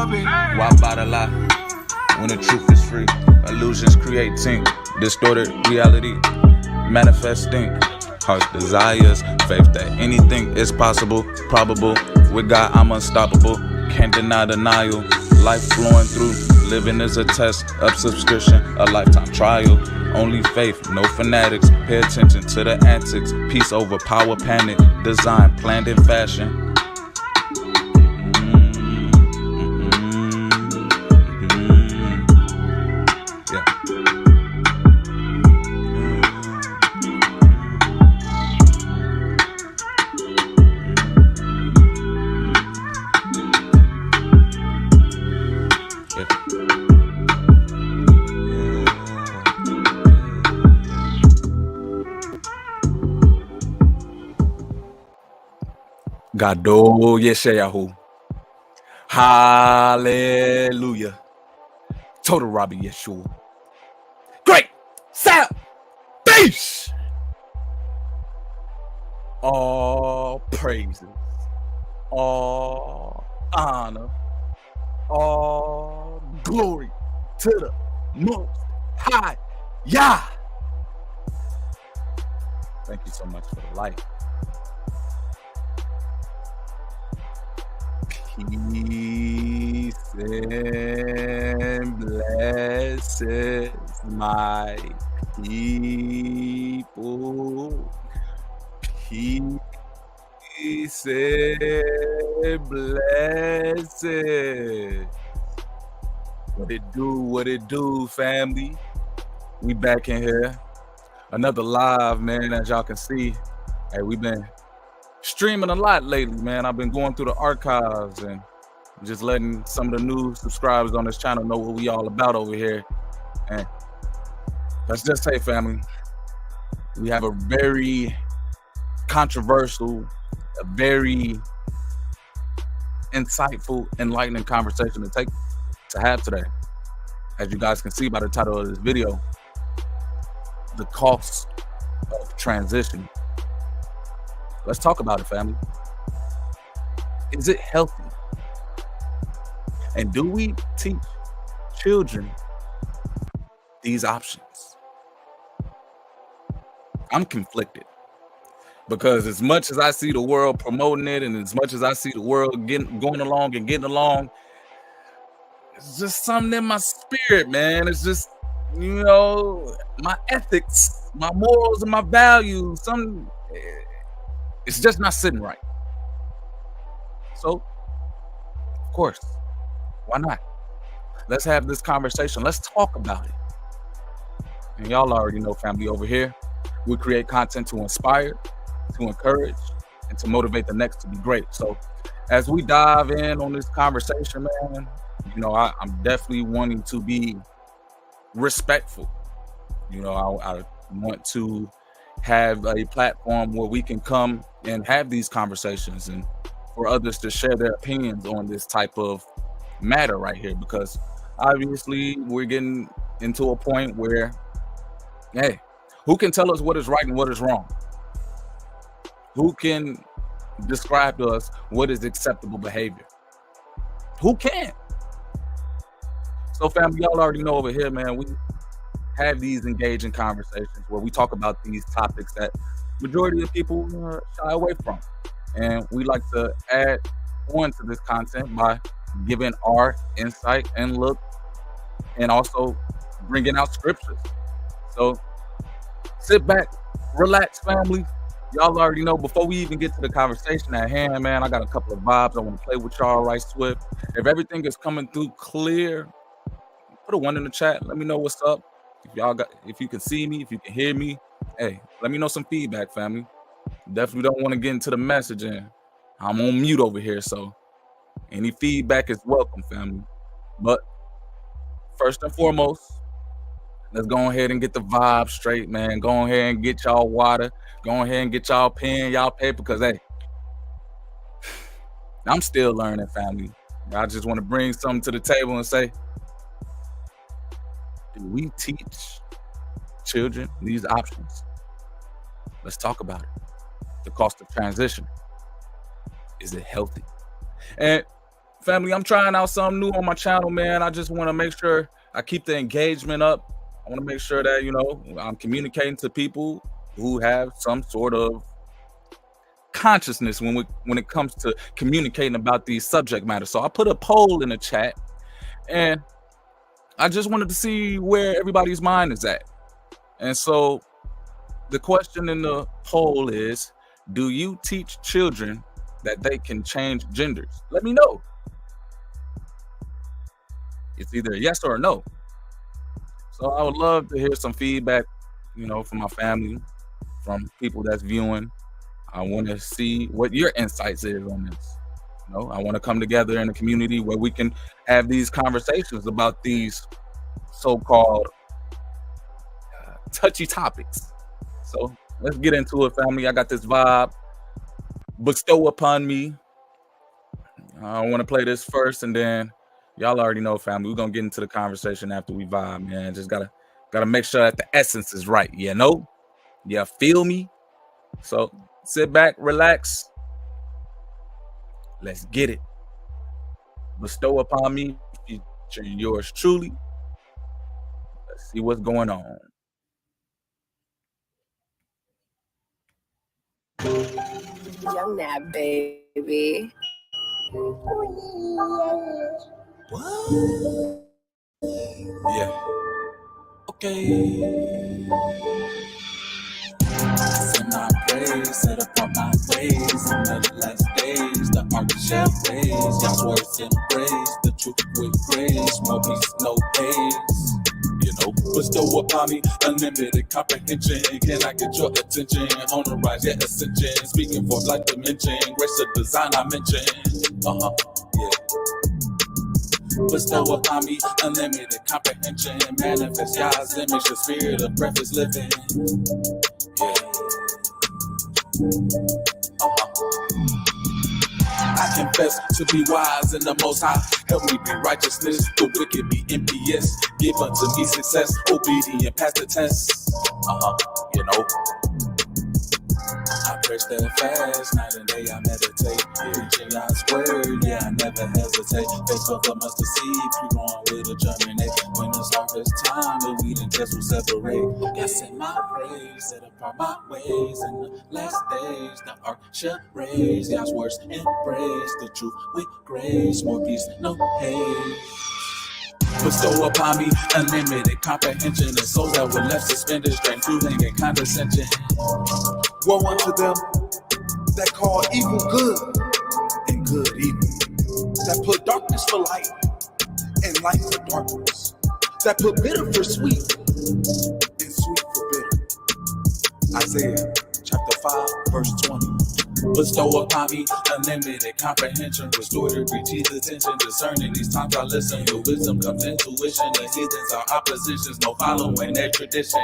Why bother lie when the truth is free? Illusions creating distorted reality, manifesting heart's desires, faith that anything is possible, probable. With God, I'm unstoppable. Can't deny denial. Life flowing through. Living is a test of subscription, a lifetime trial. Only faith, no fanatics. Pay attention to the antics. Peace over power, panic. Design, planned in fashion. Gado Yeshayahu. Hallelujah. Total Rabbi Yeshua. Great salvation. All praises, all honor, all glory to the Most High Yah. Thank you so much for the light. Peace and blessings, my people. Peace and blessings. What it do, family? We back in here. Another live, man, as y'all can see. Hey, we've been streaming a lot lately, man. I've been going through the archives and just letting some of the new subscribers on this channel know what we all about over here. And let's just say, family, we have a very controversial, a very insightful, enlightening conversation to have today. As you guys can see by the title of this video, the cost of transition. Let's talk about it, family. Is it healthy? And do we teach children these options? I'm conflicted because as much as I see the world promoting it and as much as I see the world going along, it's just something in my spirit, man. It's just, my ethics, my morals, and my values. It's just not sitting right. So, of course, why not? Let's have this conversation. Let's talk about it. And y'all already know, family, over here, we create content to inspire, to encourage, and to motivate the next to be great. So as we dive in on this conversation, man, I'm definitely wanting to be respectful. I want to have a platform where we can come and have these conversations and for others to share their opinions on this type of matter right here, because obviously we're getting into a point where, hey, who can tell us what is right and what is wrong? Who can describe to us what is acceptable behavior? Who can? So family, y'all already know over here, man, we have these engaging conversations where we talk about these topics that majority of people shy away from. And we like to add on to this content by giving our insight and look, and also bringing out scriptures. So sit back, relax, family. Y'all already know, before we even get to the conversation at hand, man, I got a couple of vibes I want to play with y'all right swift. If everything is coming through clear, put a 1 in the chat. Let me know what's up. If you can see me, if you can hear me, hey, let me know some feedback, family. Definitely don't want to get into the messaging. I'm on mute over here, so any feedback is welcome, family. But first and foremost, let's go ahead and get the vibe straight, man. Go ahead and get y'all water. Go ahead and get y'all pen, y'all paper, because, hey, I'm still learning, family. I just want to bring something to the table and say, do we teach children these options? Let's talk about it. The cost of transition. Is it healthy? And Family, I'm trying out something new on my channel, man. I just want to make sure I keep the engagement up. I want to make sure that, I'm communicating to people who have some sort of consciousness when it comes to communicating about these subject matters. So I put a poll in the chat, and I just wanted to see where everybody's mind is at. And so the question in the poll is, do you teach children that they can change genders? Let me know. It's either a yes or a no. So I would love to hear some feedback, from my family, from people that's viewing. I want to see what your insights is on this. I want to come together in a community where we can have these conversations about these so-called touchy topics. So let's get into it, family. I got this vibe. Bestow upon me. I want to play this first, and then y'all already know, family. We're gonna get into the conversation after we vibe, man. Just gotta make sure that the essence is right. You feel me? So sit back, relax. Let's get it. Bestow upon me, featuring yours truly. Let's see what's going on. Young Nab, baby. What? Yeah. Okay. Send my praise, set upon my ways. In the last days, the ark shall raise. God's words in praise, the truth with grace. More peace, no haze. Bestow upon me unlimited comprehension. Can I get your attention? On the rise, yeah, ascension. Speaking forth like dimension. Grace of design I mentioned. Yeah. Bestow upon me unlimited comprehension. Manifest God's image, the spirit of breath is living. Yeah. I confess to be wise in the Most High. Help me be righteousness, the wicked be impious. Give unto me success, obedient past the test. I pray steadfast, night and day I meditate. Preaching God's word, yeah, I never hesitate. Face of the mustard seed, keep growing with a germinate. When it's harvest time, the wheat and test will separate. I send my praise, set apart my ways. In the last days, the ark shall raise. God's words in praise, the truth with grace. More peace, no haze. Bestow upon me unlimited comprehension. The souls that were left suspended, strange feeling and condescension. Woe unto them that call evil good and good evil, that put darkness for light and light for darkness, that put bitter for sweet and sweet for bitter. Isaiah chapter 5 verse 20. Bestow upon me unlimited comprehension, restore the breach, attention, discerning these times I listen. Your wisdom comes intuition. The heathens are oppositions, no following their traditions.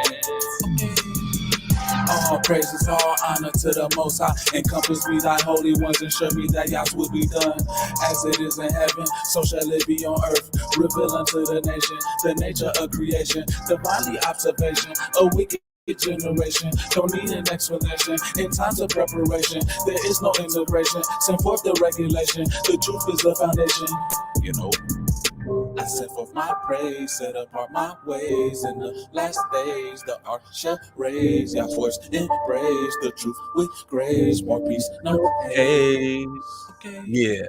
All praises, all honor to the Most High. Encompass me thy holy ones, ensure me that Yah's will be done. As it is in heaven, so shall it be on earth. Reveal unto the nation the nature of creation. Divinely observation, a wicked generation don't need an explanation. In times of preparation, there is no integration. Send forth the regulation. The truth is the foundation. I set forth my praise, set apart my ways. In the last days, the ark shall raise. God's words in praise, the truth with grace. More peace, no haze. Okay. Yeah.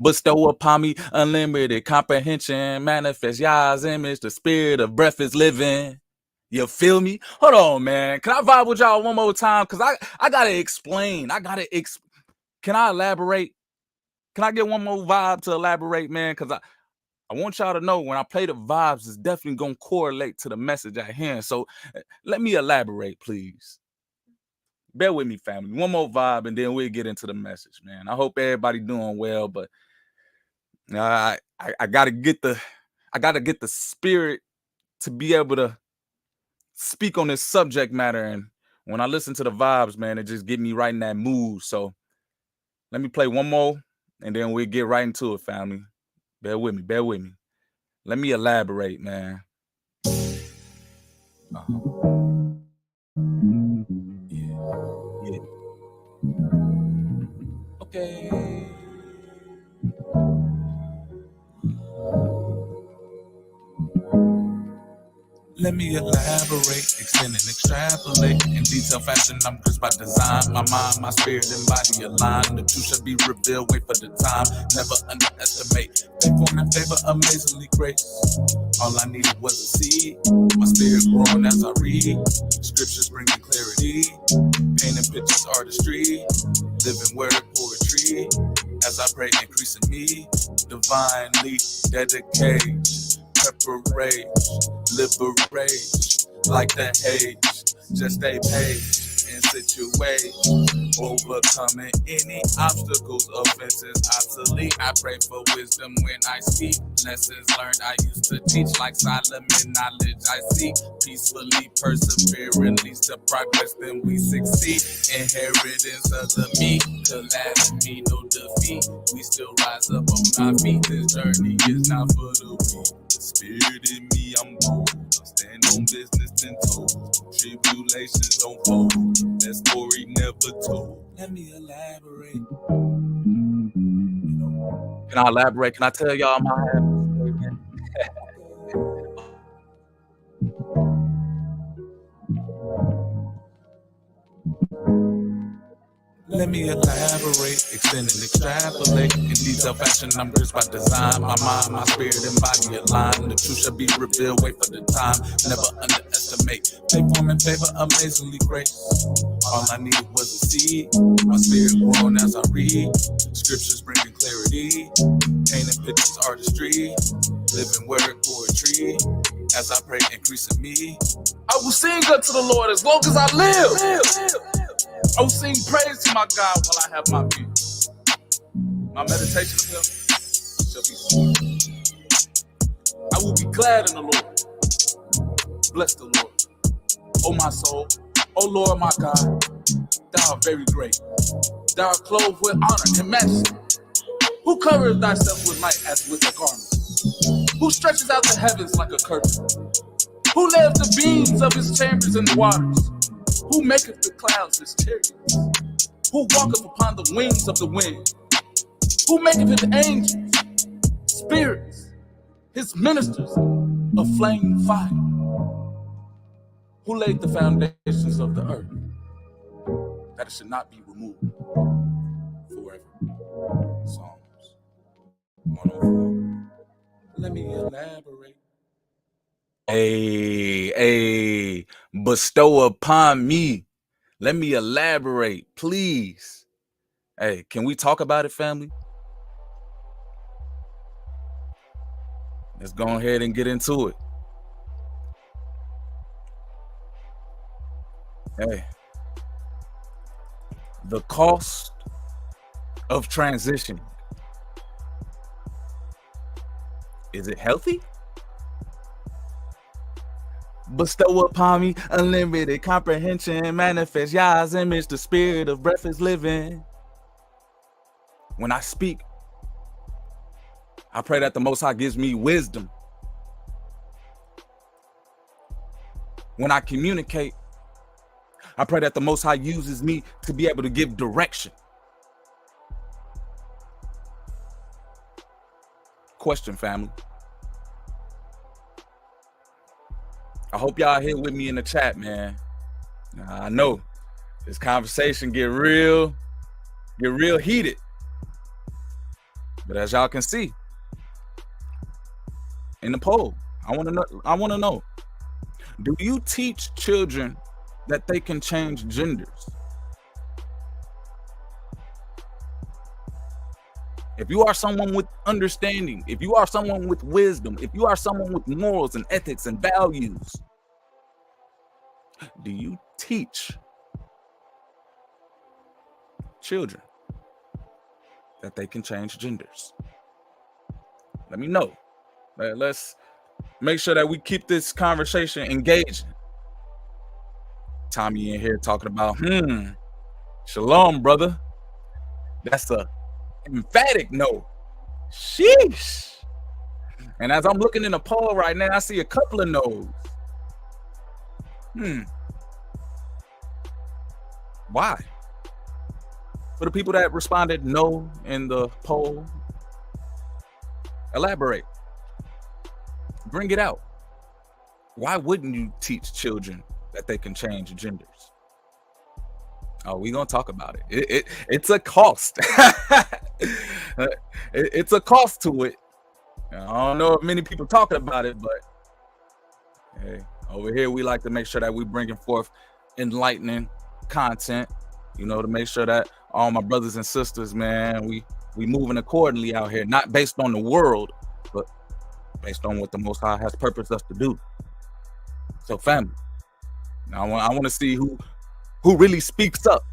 Bestow upon me unlimited comprehension. Manifest Yah's image, the spirit of breath is living. You feel me? Hold on, man. Can I vibe with y'all one more time? Because I gotta explain. Can I elaborate? Can I get one more vibe to elaborate, man? Because I want y'all to know when I play the vibes, it's definitely going to correlate to the message at hand. So let me elaborate, please. Bear with me, family. One more vibe, and then we'll get into the message, man. I hope everybody doing well, but I gotta get the spirit to be able to speak on this subject matter. And when I listen to the vibes, man, it just get me right in that mood. So let me play one more, and then we'll get right into it, family. Bear with me. Let me elaborate, man. Yeah. Okay. Let me elaborate, extend and extrapolate. In detail fashion, I'm crisp by design. My mind, my spirit, and body align. The truth shall be revealed, wait for the time. Never underestimate. They form in favor, amazingly great. All I needed was a seed. My spirit growing as I read. Scriptures bringing clarity. Painting pictures, artistry. Living word poetry. As I pray, increasing me. Divinely dedicated. Preparation, liberate, like the age, just a page in situation, overcoming any obstacles, offenses, obsolete. I pray for wisdom when I speak, lessons learned I used to teach, like Solomon, knowledge I seek, peacefully persevering, leads to progress, then we succeed. Inheritance of the meek, calamity, no defeat. We still rise up on our feet. This journey is not for the weak. Spirit in me, I'm bold. I stand on business 10 toes. Tribulations don't fold. That story never told. Let me elaborate. Can I elaborate? Can I tell y'all my habits again? Let me elaborate, extend and extrapolate. In detail fashion, I'm crisp by design. My mind, my spirit, and body align. The truth shall be revealed, wait for the time. Never underestimate. They form in favor, amazingly great. All I needed was a seed. My spirit growing as I read. Scriptures bringing clarity. Painting pictures, artistry. Living word poetry. As I pray, increasing me. I will sing unto the Lord as long as I live. I will sing praise to my God while I have my view. My meditation of him shall be sweet. I will be glad in the Lord. Bless the Lord. O my soul, O Lord my God, thou art very great. Thou art clothed with honor and majesty. Who covereth thyself with light as with a garment? Who stretches out the heavens like a curtain? Who layeth the beams of his chambers in the waters? Who maketh the clouds his chariots? Who walketh upon the wings of the wind? Who maketh his angels, spirits, his ministers of flaming fire? Who laid the foundations of the earth, that it should not be removed forever? Psalms 104. Let me elaborate. Hey, bestow upon me. Let me elaborate, please. Hey, can we talk about it, family? Let's go ahead and get into it. Hey, the cost of transition. Is it healthy? Bestow upon me unlimited comprehension, manifest Yah's image, the spirit of breath is living. When I speak, I pray that the Most High gives me wisdom. When I communicate, I pray that the Most High uses me to be able to give direction. Question, family. I hope y'all here with me in the chat, man. I know this conversation get real heated. But as y'all can see in the poll, I want to know, do you teach children that they can change genders? If you are someone with understanding, if you are someone with wisdom, if you are someone with morals and ethics and values, do you teach children that they can change genders? Let me know. Let's make sure that we keep this conversation engaging. Tommy in here talking about, shalom, brother. That's a emphatic no. Sheesh. And as I'm looking in the poll right now, I see a couple of no's. Why? For the people that responded no in the poll, elaborate. Bring it out. Why wouldn't you teach children that they can change genders? Oh, we're gonna talk about it. It's a cost. It's a cost to it. I don't know if many people talking about it, but hey, over here we like to make sure that we bringing forth enlightening content, you know, to make sure that all my brothers and sisters, man, we moving accordingly out here, not based on the world, but based on what the Most High has purposed us to do. So family, now I want to see who really speaks up.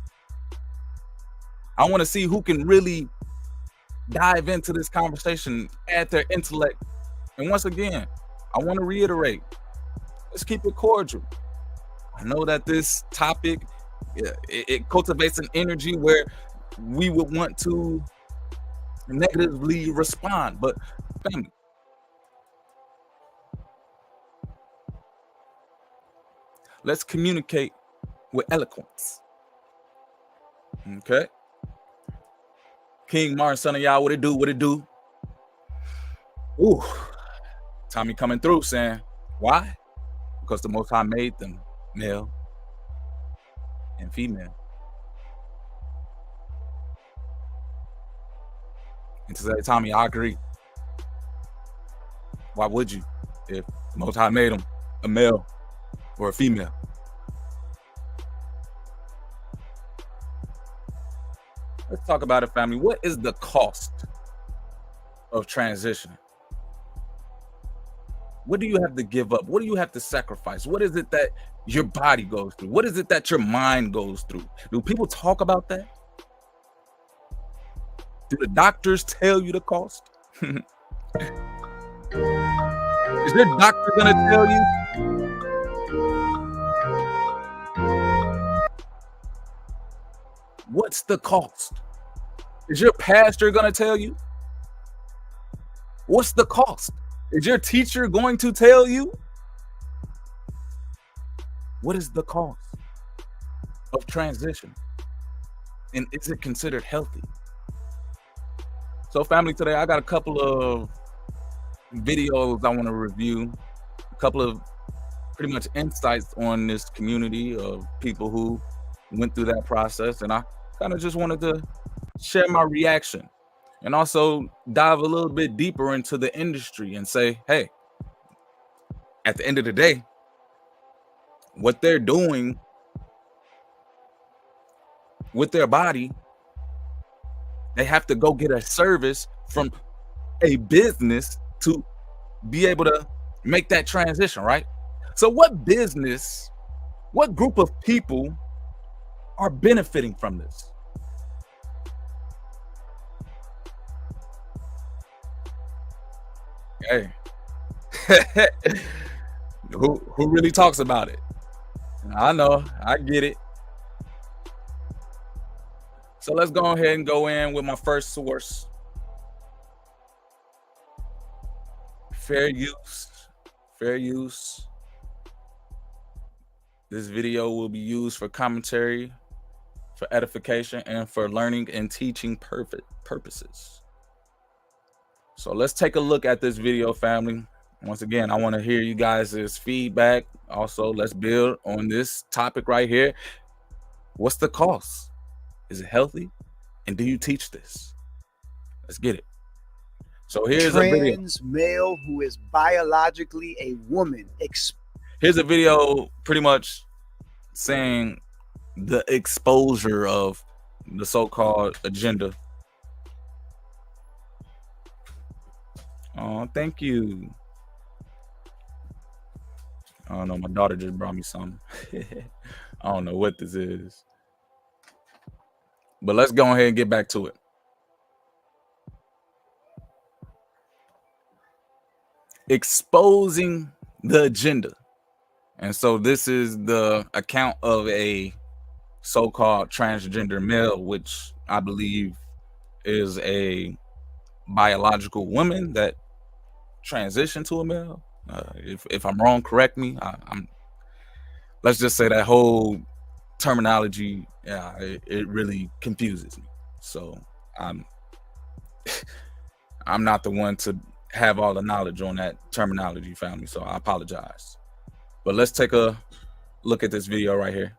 I want to see who can really dive into this conversation, add their intellect. And once again, I want to reiterate, let's keep it cordial. I know that this topic, it cultivates an energy where we would want to negatively respond, but family, let's communicate with eloquence. Okay? King Martin, son of y'all, what it do? Ooh, Tommy coming through saying, why? Because the Most High made them male and female. And to say, Tommy, I agree. Why would you if the Most High made them a male or a female? Let's talk about it, family. What is the cost of transitioning? What do you have to give up? What do you have to sacrifice? What is it that your body goes through? What is it that your mind goes through? Do people talk about that? Do the doctors tell you the cost? Is your doctor gonna tell you? What's the cost? Is your pastor gonna tell you? What's the cost? Is your teacher going to tell you? What is the cost of transition? And is it considered healthy? So family, today I got a couple of videos I want to review, a couple of pretty much insights on this community of people who went through that process. And I kind of just wanted to share my reaction and also dive a little bit deeper into the industry and say, hey, at the end of the day, what they're doing with their body, they have to go get a service from a business to be able to make that transition, right? So what business, what group of people are benefiting from this? Hey, who really talks about it? I know, I get it. So let's go ahead and go in with my first source. Fair use. This video will be used for commentary, for edification, and for learning and teaching purposes. So let's take a look at this video, family. Once again, I want to hear you guys' feedback. Also, let's build on this topic right here. What's the cost? Is it healthy? And do you teach this? Let's get it. So here's a video. Trans male who is biologically a woman. Here's a video pretty much saying the exposure of the so-called agenda. Oh, thank you. I don't know. My daughter just brought me something. I don't know what this is. But let's go ahead and get back to it. Exposing the agenda. And so this is the account of a so-called transgender male, which I believe is a biological woman that transitioned to a male. If I'm wrong, correct me. Let's just say that whole terminology, it really confuses me. So I'm not the one to have all the knowledge on that terminology, family. So I apologize. But let's take a look at this video right here.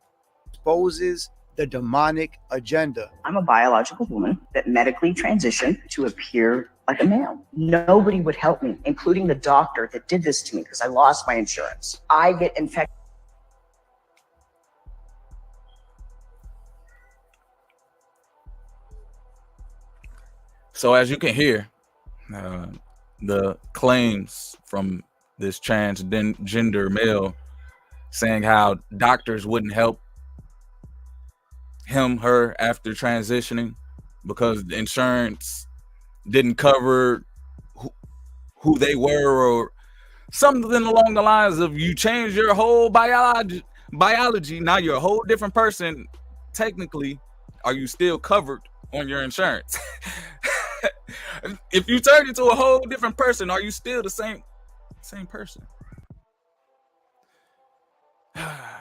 Exposes the demonic agenda. I'm a biological woman that medically transitioned to appear like a male. Nobody would help me, including the doctor that did this to me because I lost my insurance. I get infected. So as you can hear, the claims from this transgender male saying how doctors wouldn't help him, her after transitioning because the insurance didn't cover who they were, or something along the lines of you change your whole biology. Now you're a whole different person. Technically, are you still covered on your insurance? If you turn into a whole different person, are you still the same person?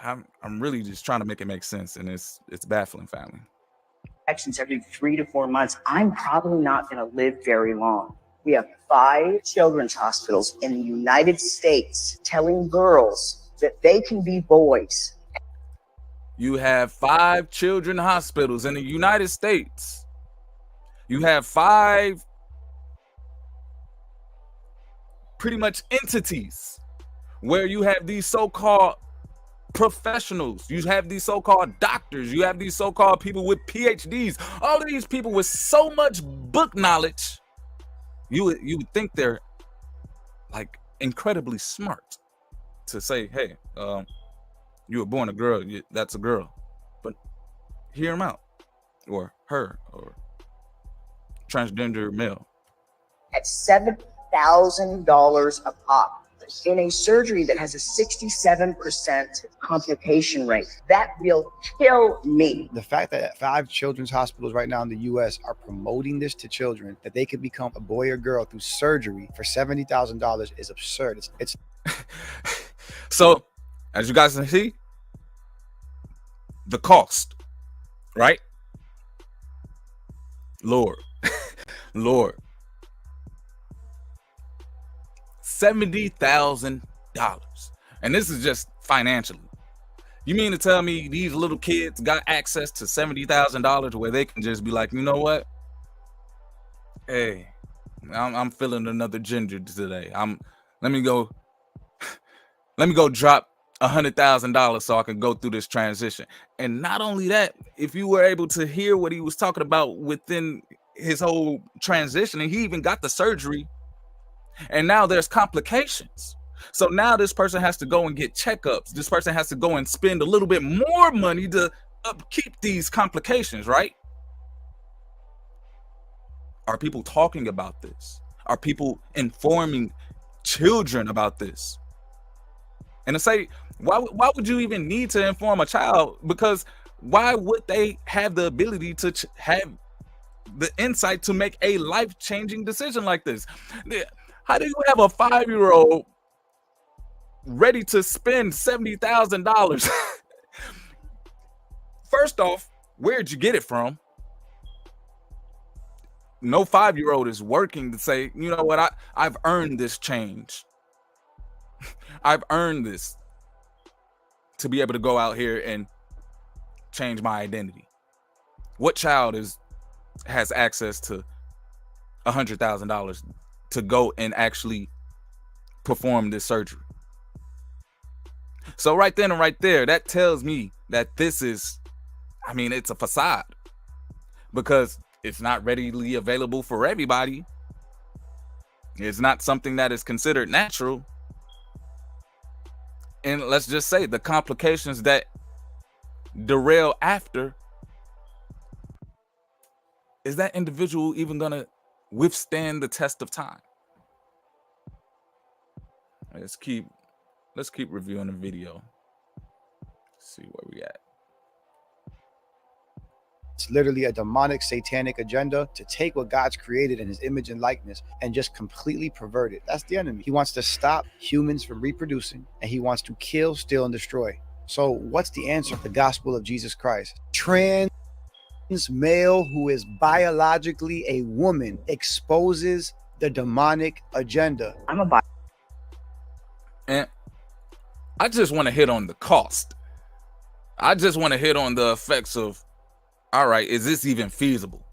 I'm really just trying to make it make sense, and it's baffling, family. Infections every 3 to 4 months. I'm probably not going to live very long. We have 5 children's hospitals in the United States telling girls that they can be boys. You have 5 children hospitals in the United States. You have 5 pretty much entities where you have these so-called professionals, you have these so-called doctors, you have these so-called people with PhDs, all of these people with so much book knowledge. You would think they're like incredibly smart to say, hey, you were born a girl, that's a girl, but hear him out, or her, or transgender male. At $7,000 a pop in a surgery that has a 67% complication rate. That will kill me. The fact that 5 children's hospitals right now in the US are promoting this to children, that they could become a boy or girl through surgery for $70,000 is absurd. It's So, as you guys can see, the cost, right? Lord. $70,000, and this is just financially. You mean to tell me these little kids got access to $70,000 where they can just be like, you know what? Hey, I'm feeling another ginger today. Let me go drop $100,000 so I can go through this transition. And not only that, if you were able to hear what he was talking about within his whole transition, and he even got the surgery, and now there's complications. So now this person has to go and get checkups. This person has to go and spend a little bit more money to upkeep these complications, right? Are people talking about this? Are people informing children about this? And to say, why would you even need to inform a child? Because why would they have the ability to have the insight to make a life-changing decision like this? How do you have a 5-year-old ready to spend $70,000? First off, where'd you get it from? No 5-year-old is working to say, you know what, I've earned this change. I've earned this to be able to go out here and change my identity. What child has access to $100,000 to go and actually perform this surgery? So right then and right there, that tells me that this is, it's a facade, because it's not readily available for everybody. It's not something that is considered natural. And let's just say the complications that derail after, is that individual even gonna withstand the test of time? Let's keep reviewing the video. See where we at. It's literally a demonic, satanic agenda to take what God's created in his image and likeness and just completely pervert it. That's the enemy. He wants to stop humans from reproducing, and he wants to kill, steal, and destroy. So what's the answer? The gospel of Jesus Christ. Trans male who is biologically a woman exposes the demonic agenda. I'm a I just want to hit on the cost. I just want to hit on the effects of, all right, is this even feasible?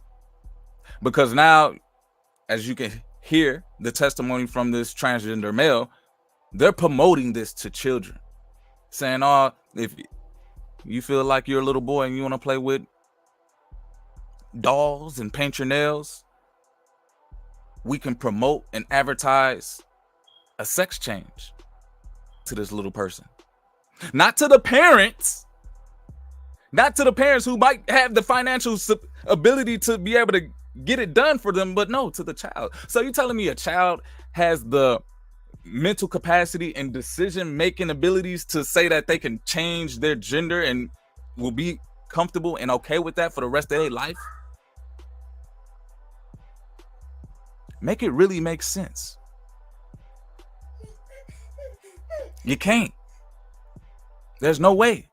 Because now, as you can hear the testimony from this transgender male, they're promoting this to children, saying, oh, if you feel like you're a little boy and you want to play with dolls and paint your nails, we can promote and advertise a sex change to this little person. Not to the parents, not to the parents who might have the financial ability to be able to get it done for them, but no, to the child. So you're telling me a child has the mental capacity and decision-making abilities to say that they can change their gender and will be comfortable and okay with that for the rest of their life? Make it really make sense. You can't. There's no way.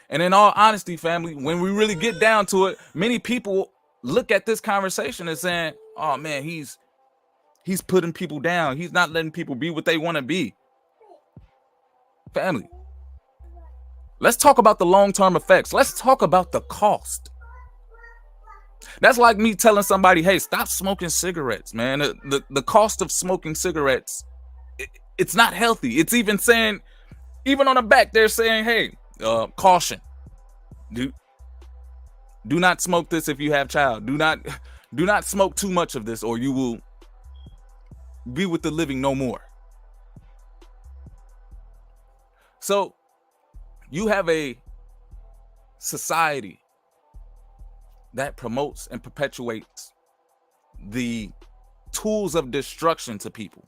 And in all honesty, family, when we really get down to it, many people look at this conversation and saying, oh man, he's putting people down. He's not letting people be what they want to be. Family, let's talk about the long-term effects. Let's talk about the cost. That's like me telling somebody, hey, stop smoking cigarettes, man. The cost of smoking cigarettes, it's not healthy. It's even saying, even on the back, they're saying, hey, caution. Do not smoke this if you have child. Do not smoke too much of this, or you will be with the living no more. So you have a society that promotes and perpetuates the tools of destruction to people.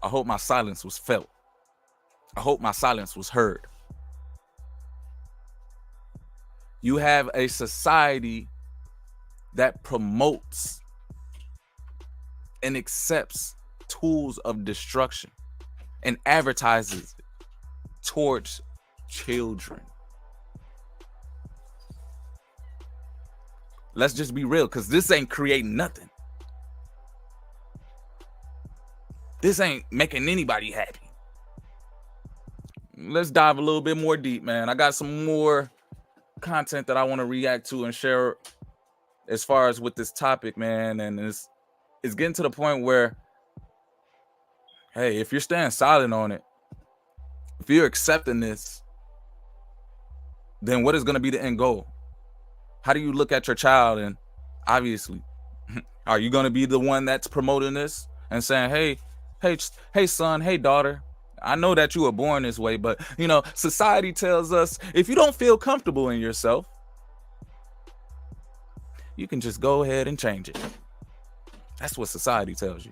I hope my silence was felt. I hope my silence was heard. You have a society that promotes and accepts tools of destruction and advertises it towards children. Let's just be real, because this ain't creating nothing. This ain't making anybody happy. Let's dive a little bit more deep, man. I got some more content that I want to react to and share as far as with this topic, man. And it's getting to the point where, hey, if you're staying silent on it, if you're accepting this, then what is going to be the end goal? How do you look at your child? And obviously, are you going to be the one that's promoting this and saying, hey, son, hey, daughter, I know that you were born this way, but, society tells us if you don't feel comfortable in yourself, you can just go ahead and change it. That's what society tells you.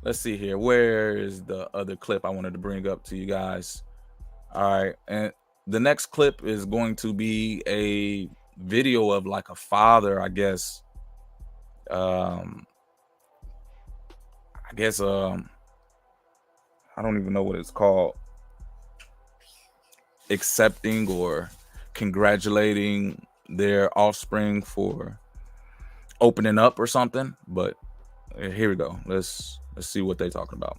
Let's see here. Where is the other clip I wanted to bring up to you guys? All right. And the next clip is going to be a video of like a father, I guess. I don't even know what it's called. Accepting or congratulating their offspring for opening up or something. But here we go. Let's see what they're talking about.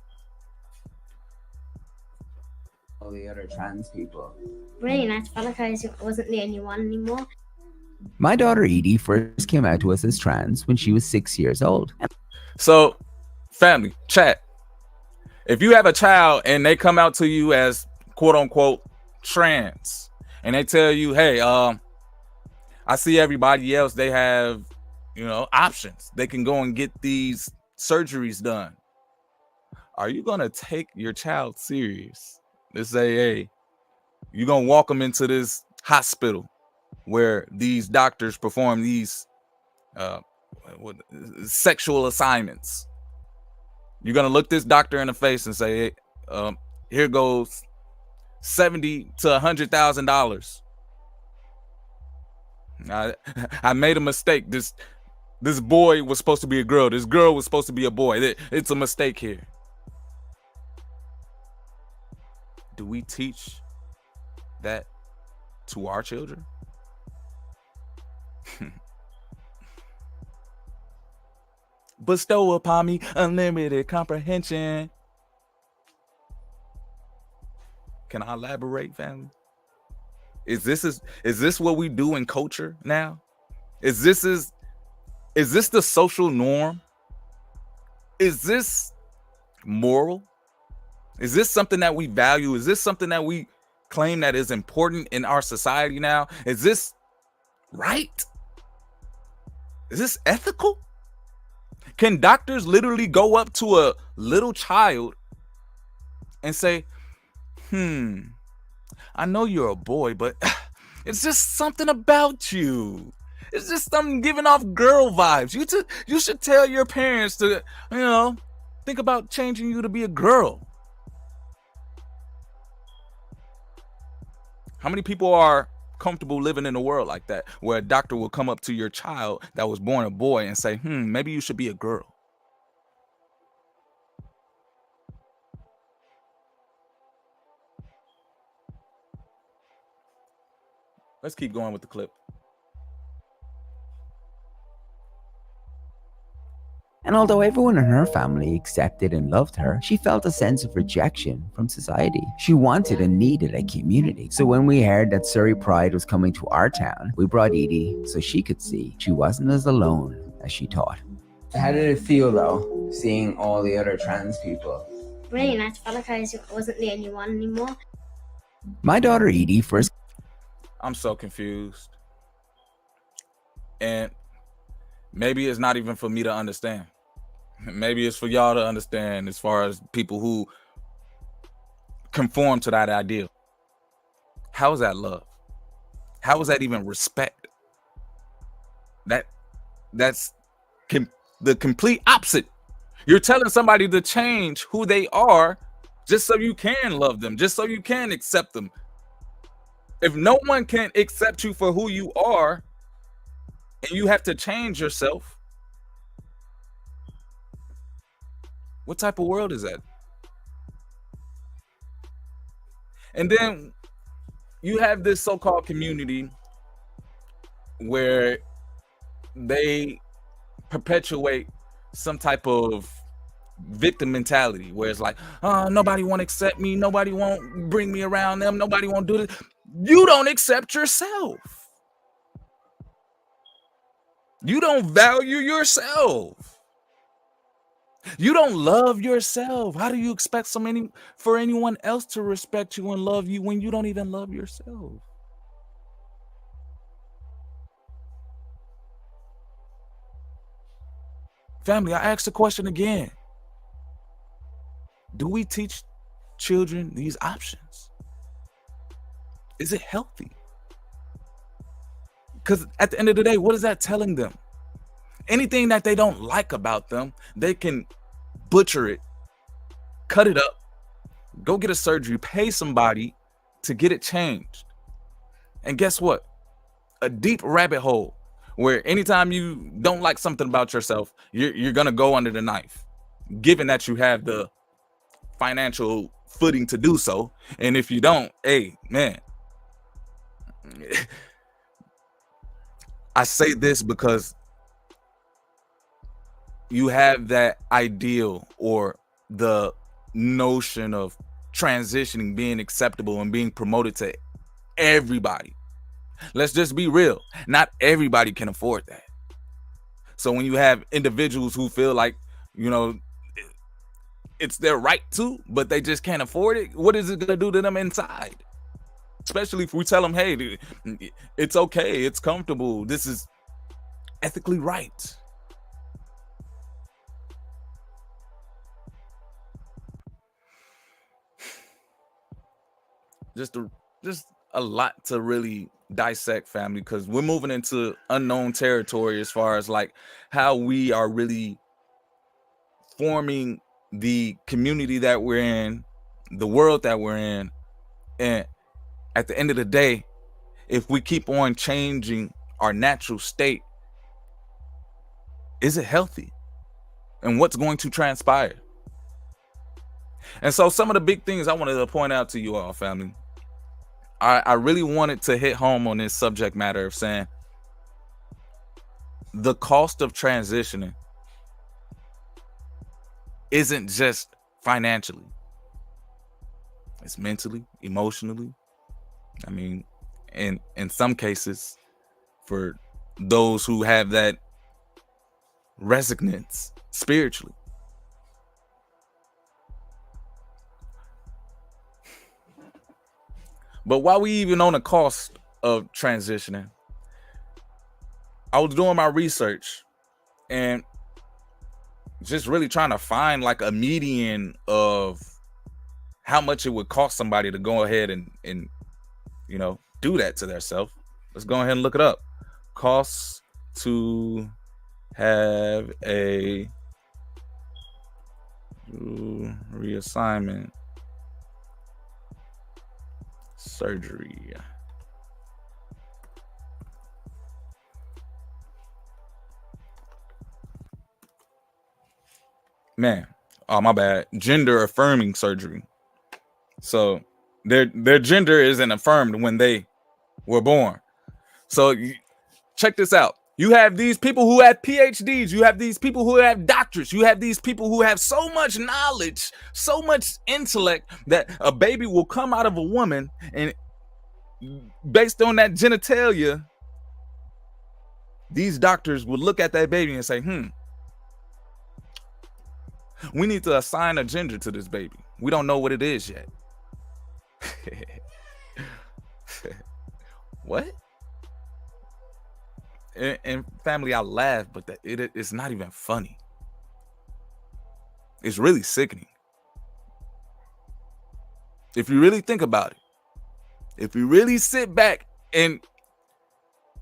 All the other trans people. Really nice. I felt like I wasn't the only one anymore. My daughter Edie first came out to us as trans when she was 6 years old. So, family, chat. If you have a child and they come out to you as quote unquote trans, and they tell you, hey, I see everybody else, they have, options. They can go and get these surgeries done. Are you going to take your child serious? They say, hey, you're going to walk them into this hospital where these doctors perform these sexual assignments. You're going to look this doctor in the face and say, hey, here goes $70,000 to $100,000. I made a mistake. This boy was supposed to be a girl. This girl was supposed to be a boy. It's a mistake here. Do we teach that to our children? Bestow upon me unlimited comprehension. Can I elaborate, family? Is this what we do in culture now? Is this the social norm? Is this moral? Is this something that we value? Is this something that we claim that is important in our society now? Is this right? Is this ethical? Can doctors literally go up to a little child and say, I know you're a boy, but it's just something about you. It's just something giving off girl vibes. You should tell your parents to, think about changing you to be a girl. How many people are comfortable living in a world like that, where a doctor will come up to your child that was born a boy and say, maybe you should be a girl? Let's keep going with the clip. And although everyone in her family accepted and loved her, she felt a sense of rejection from society. She wanted and needed a community. So when we heard that Surrey Pride was coming to our town, we brought Edie so she could see she wasn't as alone as she thought. How did it feel though, seeing all the other trans people? Really nice. I felt like I wasn't the only one anymore. My daughter Edie first... I'm so confused. And maybe it's not even for me to understand. Maybe it's for y'all to understand, as far as people who conform to that ideal. How is that love? How is that even respect? That's the complete opposite. You're telling somebody to change who they are just so you can love them, just so you can accept them. If no one can accept you for who you are, and you have to change yourself, what type of world is that? And then you have this so-called community where they perpetuate some type of victim mentality, where it's like, oh, nobody won't accept me, nobody won't bring me around them, nobody won't do this. You don't accept yourself. You don't value yourself. You don't love yourself. How do you expect for anyone else to respect you and love you when you don't even love yourself? Family, I ask the question again. Do we teach children these options? Is it healthy? Because at the end of the day, what is that telling them? Anything that they don't like about them, they can butcher it, cut it up, go get a surgery, pay somebody to get it changed. And guess what? A deep rabbit hole where anytime you don't like something about yourself, you're going to go under the knife, given that you have the financial footing to do so. And if you don't, hey, man, I say this because you have that ideal or the notion of transitioning being acceptable and being promoted to everybody. Let's just be real. Not everybody can afford that. So when you have individuals who feel like, it's their right to, but they just can't afford it, what is it going to do to them inside? Especially if we tell them, hey, dude, it's okay, it's comfortable, this is ethically right. Just a lot to really dissect, family, because we're moving into unknown territory as far as like how we are really forming the community that we're in, the world that we're in. And at the end of the day, if we keep on changing our natural state, is it healthy? And what's going to transpire? And so some of the big things I wanted to point out to you all, family. I really wanted to hit home on this subject matter of saying the cost of transitioning isn't just financially. It's mentally, emotionally. I mean, in some cases, for those who have that resonance spiritually. But while we even on the cost of transitioning, I was doing my research and just really trying to find like a median of how much it would cost somebody to go ahead and you know, do that to themselves. Let's go ahead and look it up. Costs to have a reassignment surgery. Man, oh my bad. Gender affirming surgery. So their gender isn't affirmed when they were born. So check this out. You have these people who have PhDs. You have these people who have doctorates. You have these people who have so much knowledge, so much intellect that a baby will come out of a woman, and based on that genitalia, these doctors would look at that baby and say, we need to assign a gender to this baby. We don't know what it is yet. What? And family, I laugh, but it's not even funny. It's really sickening. If you really think about it, if you really sit back and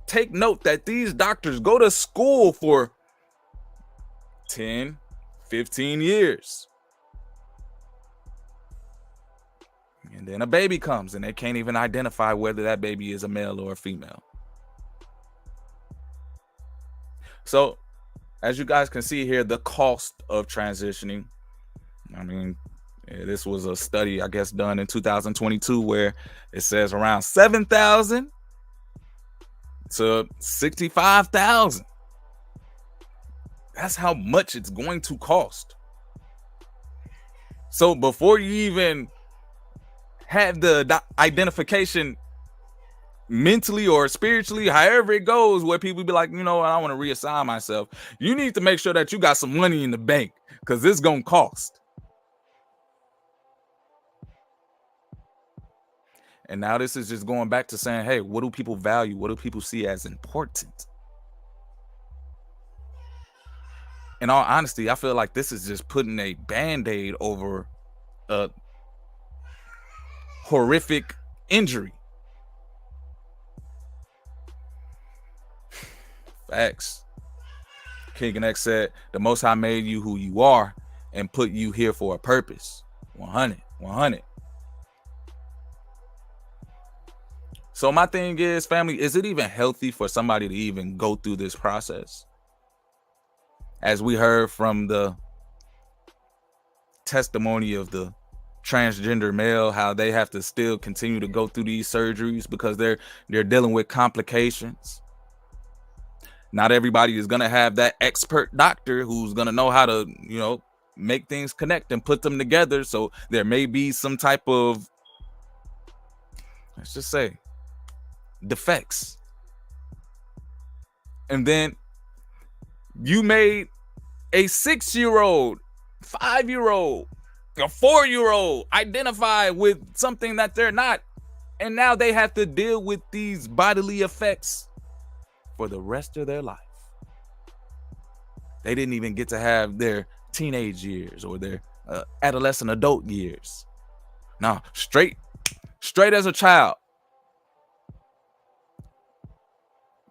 take note that these doctors go to school for 10, 15 years. And then a baby comes and they can't even identify whether that baby is a male or a female. So, as you guys can see here, the cost of transitioning. I mean, this was a study, I guess, done in 2022 where it says around 7,000 to 65,000. That's how much it's going to cost. So before you even have the identification mentally or spiritually, however it goes, where people be like, you know, I want to reassign myself. You need to make sure that you got some money in the bank, because it's going to cost. And now this is just going back to saying, hey, what do people value? What do people see as important? In all honesty, I feel like this is just putting a Band-Aid over a horrific injury. Facts. King and X said, the Most High made you who you are and put you here for a purpose. 100. So my thing is, family, is it even healthy for somebody to even go through this process? As we heard from the testimony of the transgender male, how they have to still continue to go through these surgeries because they're dealing with complications. Not everybody is going to have that expert doctor who's going to know how to, you know, make things connect and put them together. So there may be some type of, let's just say, defects. And then you made a 6-year-old, 5-year-old, a 4-year-old identify with something that they're not. And now they have to deal with these bodily effects for the rest of their life. They didn't even get to have their teenage years or their adolescent adult years. Now, straight as a child.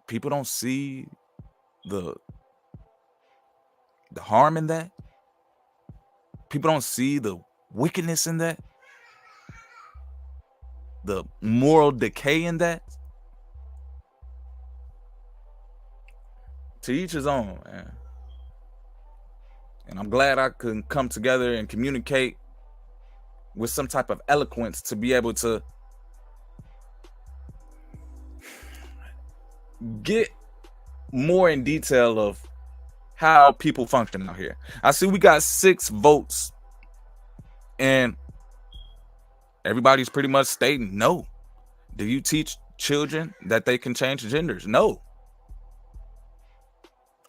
People don't see the harm in that. People don't see the wickedness in that. The moral decay in that. To each his own, man. And I'm glad I could come together and communicate with some type of eloquence to be able to get more in detail of how people function out here. I see we got 6 votes, and everybody's pretty much stating no. Do you teach children that they can change genders? No.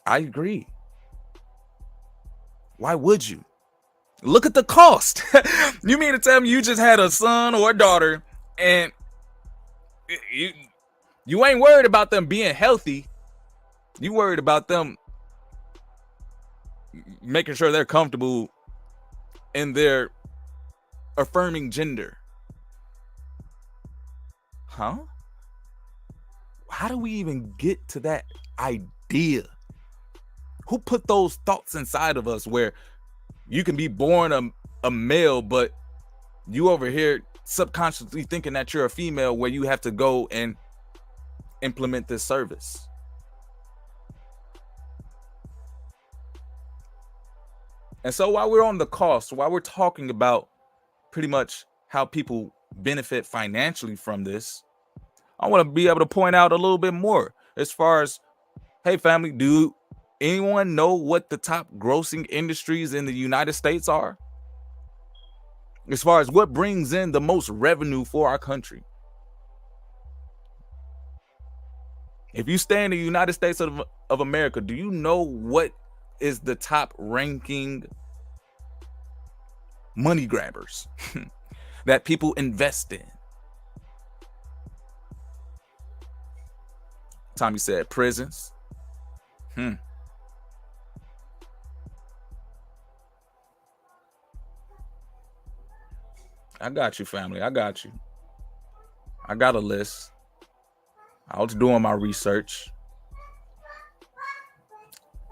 I agree. Why would you? Look at the cost. You mean to tell me you just had a son or a daughter and you ain't worried about them being healthy. You worried about them making sure they're comfortable in their affirming gender. Huh? How do we even get to that idea? Who put those thoughts inside of us where you can be born a male, but you over here subconsciously thinking that you're a female, where you have to go and implement this service? And so while we're on the cost, while we're talking about pretty much how people benefit financially from this, I want to be able to point out a little bit more as far as, hey family, do anyone know what the top grossing industries in the United States are? As far as what brings in the most revenue for our country. If you stay in the United States of America, do you know what is the top ranking money grabbers that people invest in? Tommy said prisons. I got you, family. I got you. I got a list. I was doing my research.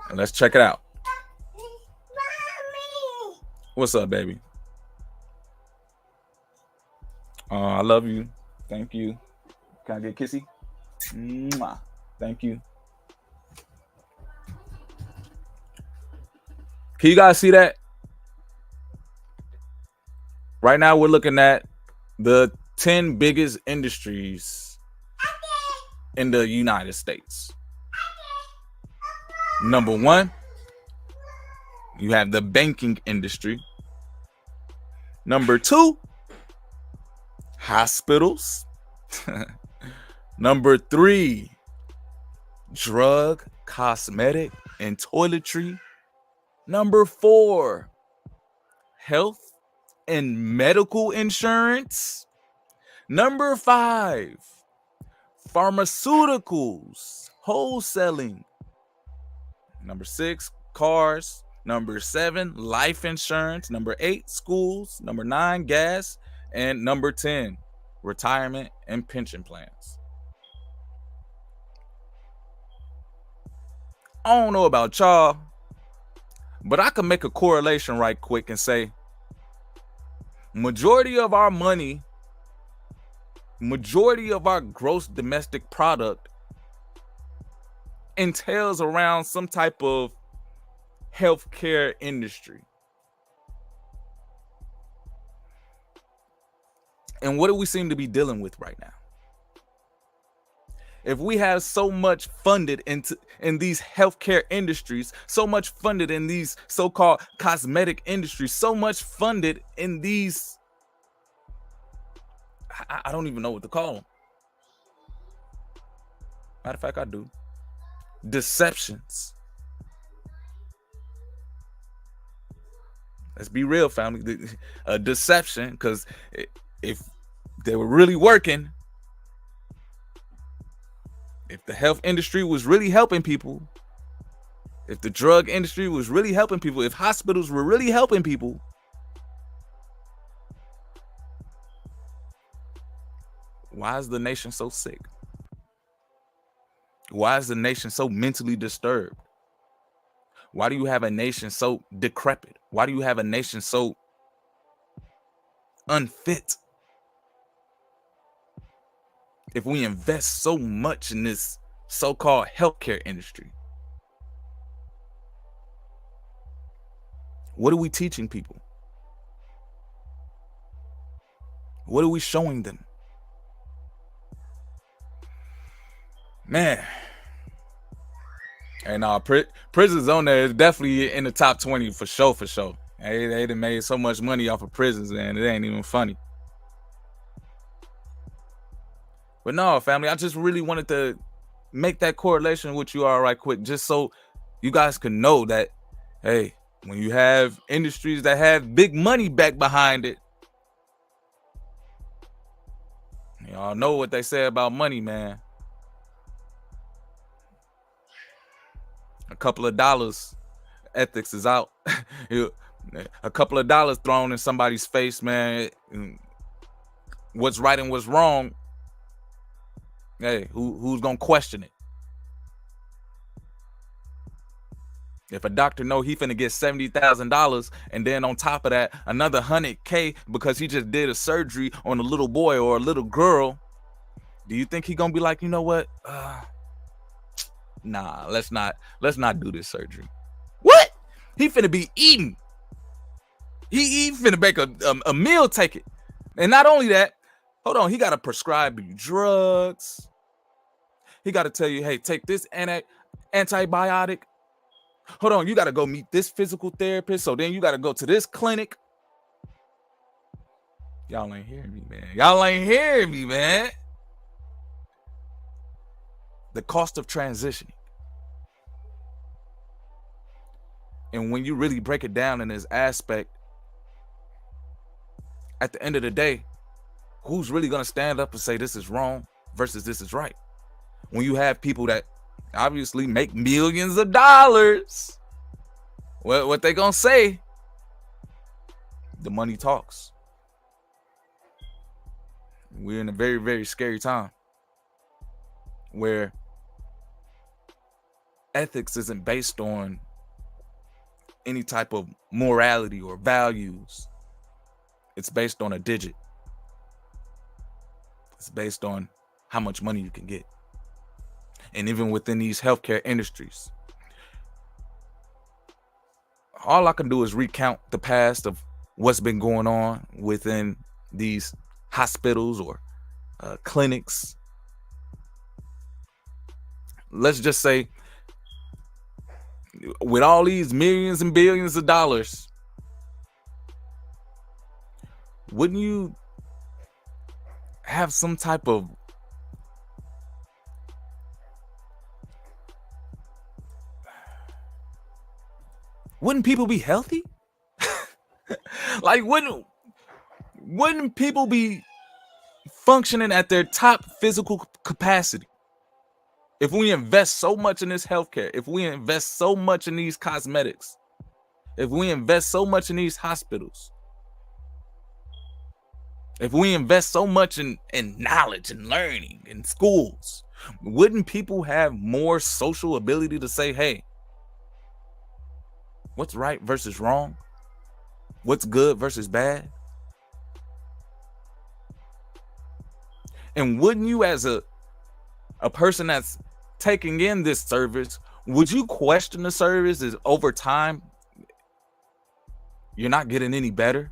And let's check it out. What's up, baby? I love you. Thank you. Can I get a kissy? Mwah. Thank you. Can you guys see that? Right now, we're looking at the 10 biggest industries in the United States. Number 1, you have the banking industry. Number 2, hospitals. Number 3, drug, cosmetic, and toiletry. Number 4, health and medical insurance. Number 5, pharmaceuticals, wholesaling. Number 6, cars. Number 7, life insurance. Number 8, schools. Number 9, gas. And number 10, retirement and pension plans. I don't know about y'all, but I can make a correlation right quick and say majority of our money, majority of our gross domestic product entails around some type of healthcare industry. And what do we seem to be dealing with right now? If we have so much funded in these healthcare industries, so much funded in these so-called cosmetic industries, so much funded in these, I don't even know what to call them. Matter of fact, I do. Deceptions. Let's be real, family. A deception, because if they were really working, if the health industry was really helping people, if the drug industry was really helping people, if hospitals were really helping people, why is the nation so sick? Why is the nation so mentally disturbed? Why do you have a nation so decrepit? Why do you have a nation so unfit? If we invest so much in this so-called healthcare industry, what are we teaching people? What are we showing them? Man, And prisons on there is definitely in the top 20 for sure, for sure. They done made so much money off of prisons, and it ain't even funny. But no, family, I just really wanted to make that correlation with you all right quick, just so you guys can know that, hey, when you have industries that have big money back behind it, y'all know what they say about money, man. A couple of dollars, ethics is out. A couple of dollars thrown in somebody's face, man. What's right and what's wrong? Hey, who's gonna question it? If a doctor know he finna get $70,000, and then on top of that, another $100K because he just did a surgery on a little boy or a little girl, do you think he gonna be like, you know what? Nah, let's not do this surgery. What? He finna be eating. He finna make a meal ticket. And not only that, hold on, he gotta prescribe you drugs. He gotta tell you, hey, take this antibiotic. Hold on, you gotta go meet this physical therapist. So then you gotta go to this clinic. Y'all ain't hearing me, man. Y'all ain't hearing me, man. The cost of transitioning. And when you really break it down in this aspect, at the end of the day, who's really gonna stand up and say this is wrong versus this is right? When you have people that obviously make millions of dollars, what they gonna say? The money talks. We're in a very, very scary time where ethics isn't based on any type of morality or values. It's based on a digit. It's based on how much money you can get. And even within these healthcare industries, all I can do is recount the past of what's been going on within these hospitals or clinics. Let's just say, with all these millions and billions of dollars, wouldn't you have some type of wouldn't people be healthy? Like, wouldn't people be functioning at their top physical capacity? If we invest so much in this healthcare, if we invest so much in these cosmetics, if we invest so much in these hospitals, if we invest so much in knowledge and learning in schools, wouldn't people have more social ability to say, hey, what's right versus wrong? What's good versus bad? And wouldn't you, as a person that's taking in this service, would you question the service as over time you're not getting any better?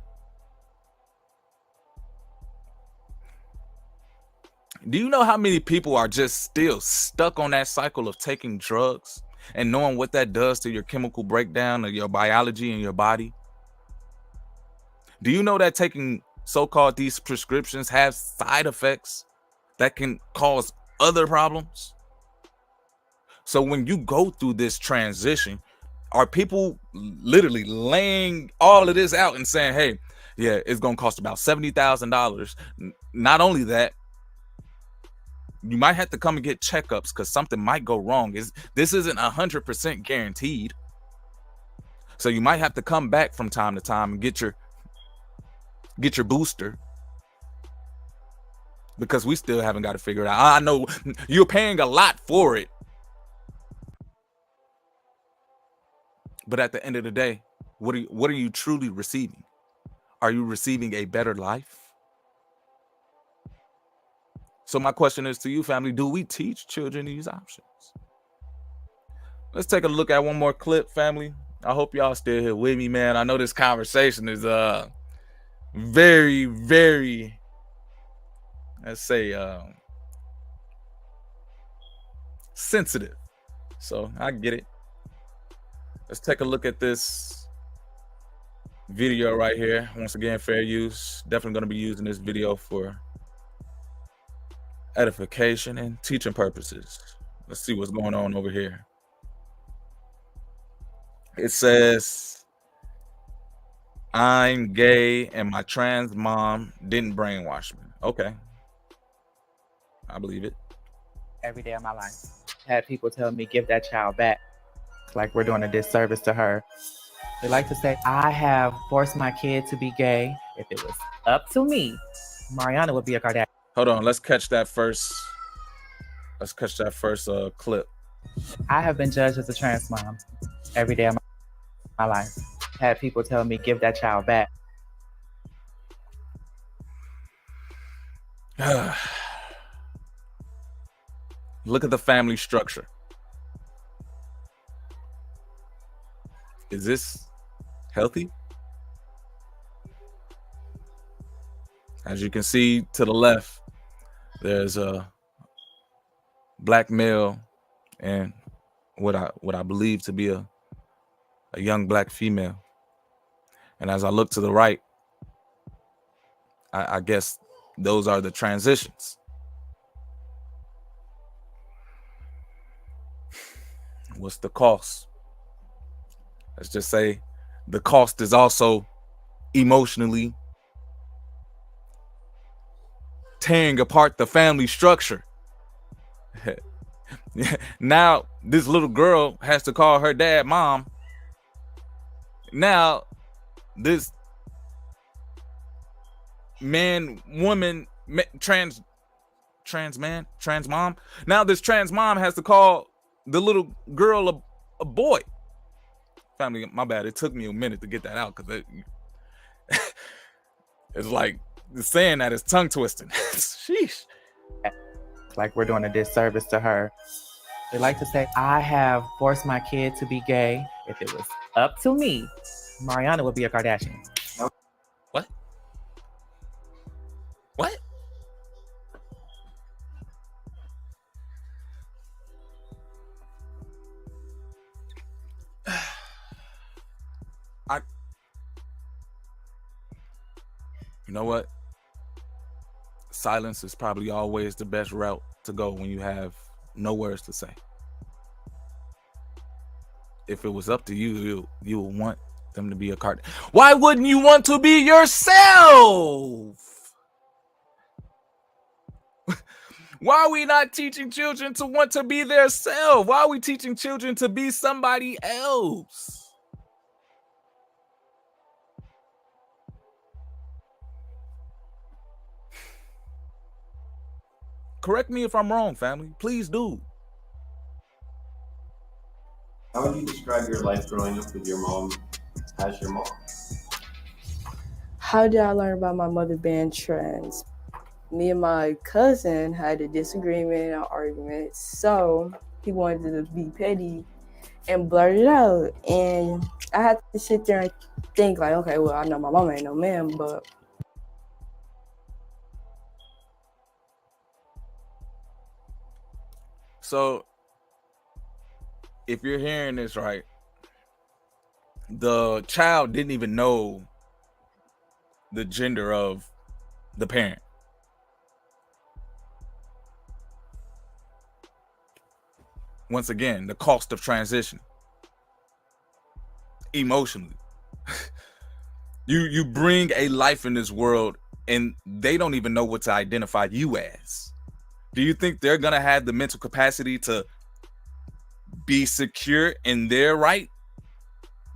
Do you know how many people are just still stuck on that cycle of taking drugs and knowing what that does to your chemical breakdown of your biology in your body? Do you know that taking so-called these prescriptions have side effects that can cause other problems? So when you go through this transition, are people literally laying all of this out and saying, hey, yeah, it's going to cost about $70,000. Not only that, you might have to come and get checkups because something might go wrong. This isn't 100% guaranteed. So you might have to come back from time to time and get your booster, because we still haven't got to figure it out. I know you're paying a lot for it, but at the end of the day, what are you truly receiving? Are you receiving a better life? So my question is to you, family, do we teach children these options? Let's take a look at one more clip, family. I hope y'all still here with me, man. I know this conversation is very, very, let's say, sensitive. So I get it. Let's take a look at this video right here. Once again, fair use. Definitely going to be using this video for edification and teaching purposes. Let's see what's going on over here. It says, I'm gay and my trans mom didn't brainwash me. Okay. I believe it. Every day of my life. Had people tell me, give that child back. It's like we're doing a disservice to her. They like to say, I have forced my kid to be gay. If it was up to me, Mariana would be a Kardashian. Hold on, let's catch that first. Let's catch that first clip. I have been judged as a trans mom every day of my life. Had people tell me, give that child back. Look at the family structure. Is this healthy? As you can see to the left, there's a black male and what I believe to be a young black female. And as I look to the right, I guess those are the transitions. What's the cost? Let's just say the cost is also emotionally tearing apart the family structure. Now this little girl has to call her dad mom. Now this man, woman, trans mom. Now this trans mom has to call the little girl a boy. Family, my bad. It took me a minute to get that out because it's like saying that is tongue twisting. Sheesh. Like we're doing a disservice to her. They like to say, I have forced my kid to be gay. If it was up to me, Mariana would be a Kardashian. What? What? You know what? Silence is probably always the best route to go when you have no words to say. If it was up to you, you would want them to be a card. Why wouldn't you want to be yourself? Why are we not teaching children to want to be their self? Why are we teaching children to be somebody else? Correct me if I'm wrong, family. Please do. How would you describe your life growing up with your mom as your mom? How did I learn about my mother being trans? Me and my cousin had a disagreement and an argument, so he wanted to be petty and blurt it out. And I had to sit there and think like, okay, well, I know my mama ain't no man, but so if you're hearing this right, the child didn't even know the gender of the parent. Once again, the cost of transition. Emotionally. You bring a life in this world and they don't even know what to identify you as. Do you think they're going to have the mental capacity to be secure in their right?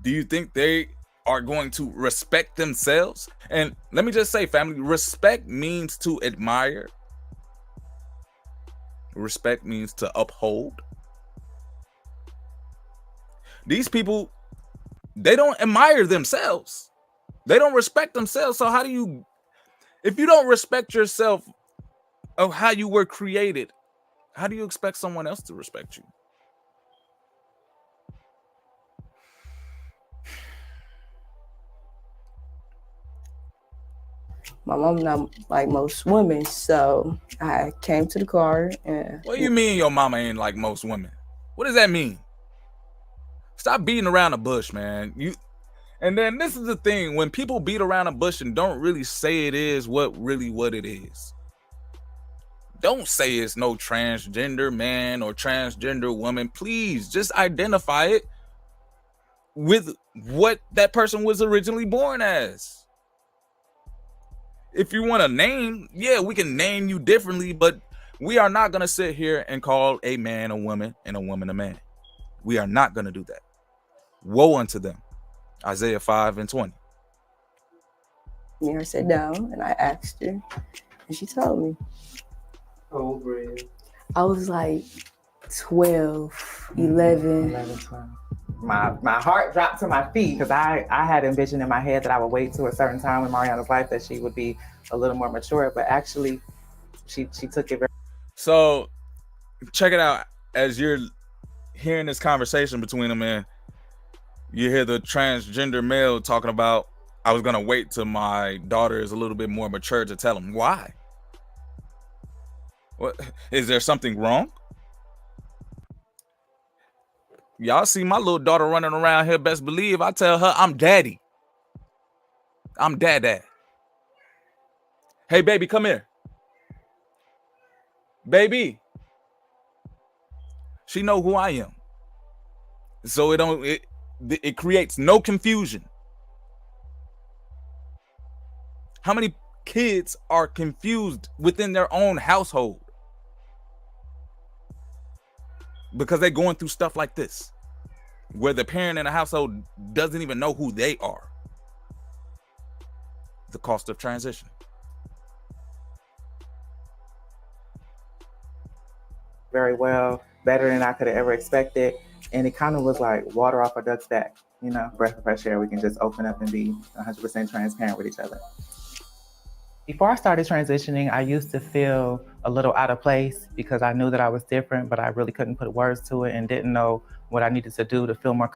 Do you think they are going to respect themselves? And let me just say, family, respect means to admire. Respect means to uphold. These people, they don't admire themselves. They don't respect themselves. So how do you, if you don't respect yourself of how you were created, how do you expect someone else to respect you? my mom not like most women, so I came to the car and What do you mean your mama ain't like most women? What does that mean? Stop beating around the bush, man. And then this is the thing, when people beat around the bush and don't really say it is what it is. Don't say it's no transgender man or transgender woman. Please just identify it with what that person was originally born as. If you want a name, yeah, we can name you differently, but we are not going to sit here and call a man a woman and a woman a man. We are not going to do that. Woe unto them. Isaiah 5:20. Mira sat down and I asked her, and she told me. Oh, bro. I was like 12, 11. 11, 12. My heart dropped to my feet because I had envisioned in my head that I would wait to a certain time in Mariana's life that she would be a little more mature, but actually she took it very. So check it out. As you're hearing this conversation between them, and you hear the transgender male talking about, I was going to wait till my daughter is a little bit more mature to tell him. Why? What? Is there something wrong? Y'all see my little daughter running around here, best believe I tell her I'm daddy. I'm dad. Hey, baby, come here. Baby. She know who I am. So it creates no confusion. How many kids are confused within their own household because they're going through stuff like this, where the parent in the household doesn't even know who they are? The cost of transition. Very well, better than I could have ever expected. And it kind of was like water off a duck's back, you know, breath of fresh air. We can just open up and be 100% transparent with each other. Before I started transitioning, I used to feel a little out of place because I knew that I was different, but I really couldn't put words to it and didn't know what I needed to do to feel more.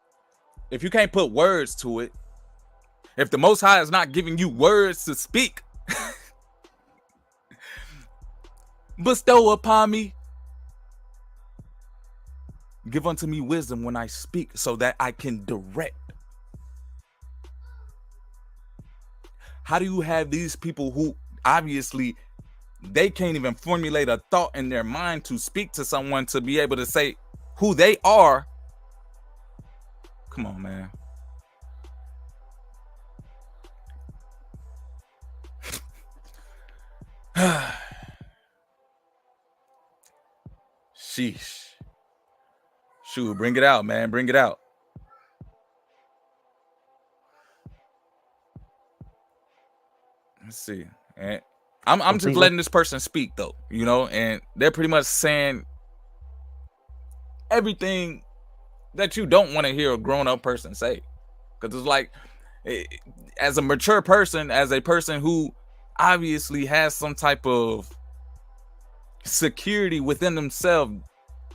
If you can't put words to it, if the Most High is not giving you words to speak, bestow upon me. Give unto me wisdom when I speak so that I can direct. How do you have these people who obviously they can't even formulate a thought in their mind to speak to someone to be able to say who they are? Come on, man. Sheesh. Shoot, bring it out, man. Bring it out. Let's see. And I'm just letting this person speak though, you know, and they're pretty much saying everything that you don't want to hear a grown-up person say. Because it's like, as a mature person, as a person who obviously has some type of security within themselves,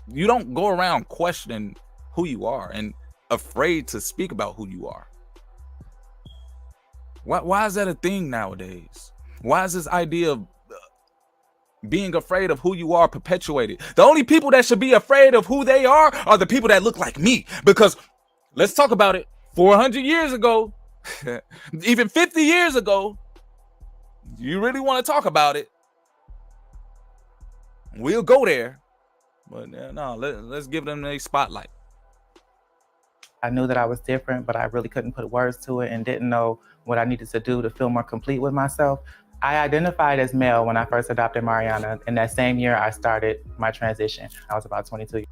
you don't go around questioning who you are and afraid to speak about who you are. Why is that a thing nowadays? Why is this idea of being afraid of who you are perpetuated? The only people that should be afraid of who they are the people that look like me. Because let's talk about it. 400 years ago, even 50 years ago, you really want to talk about it, we'll go there. But no, let's give them a spotlight. I knew that I was different, but I really couldn't put words to it and didn't know what I needed to do to feel more complete with myself. I identified as male when I first adopted Mariana. In that same year, I started my transition. I was about 22 years.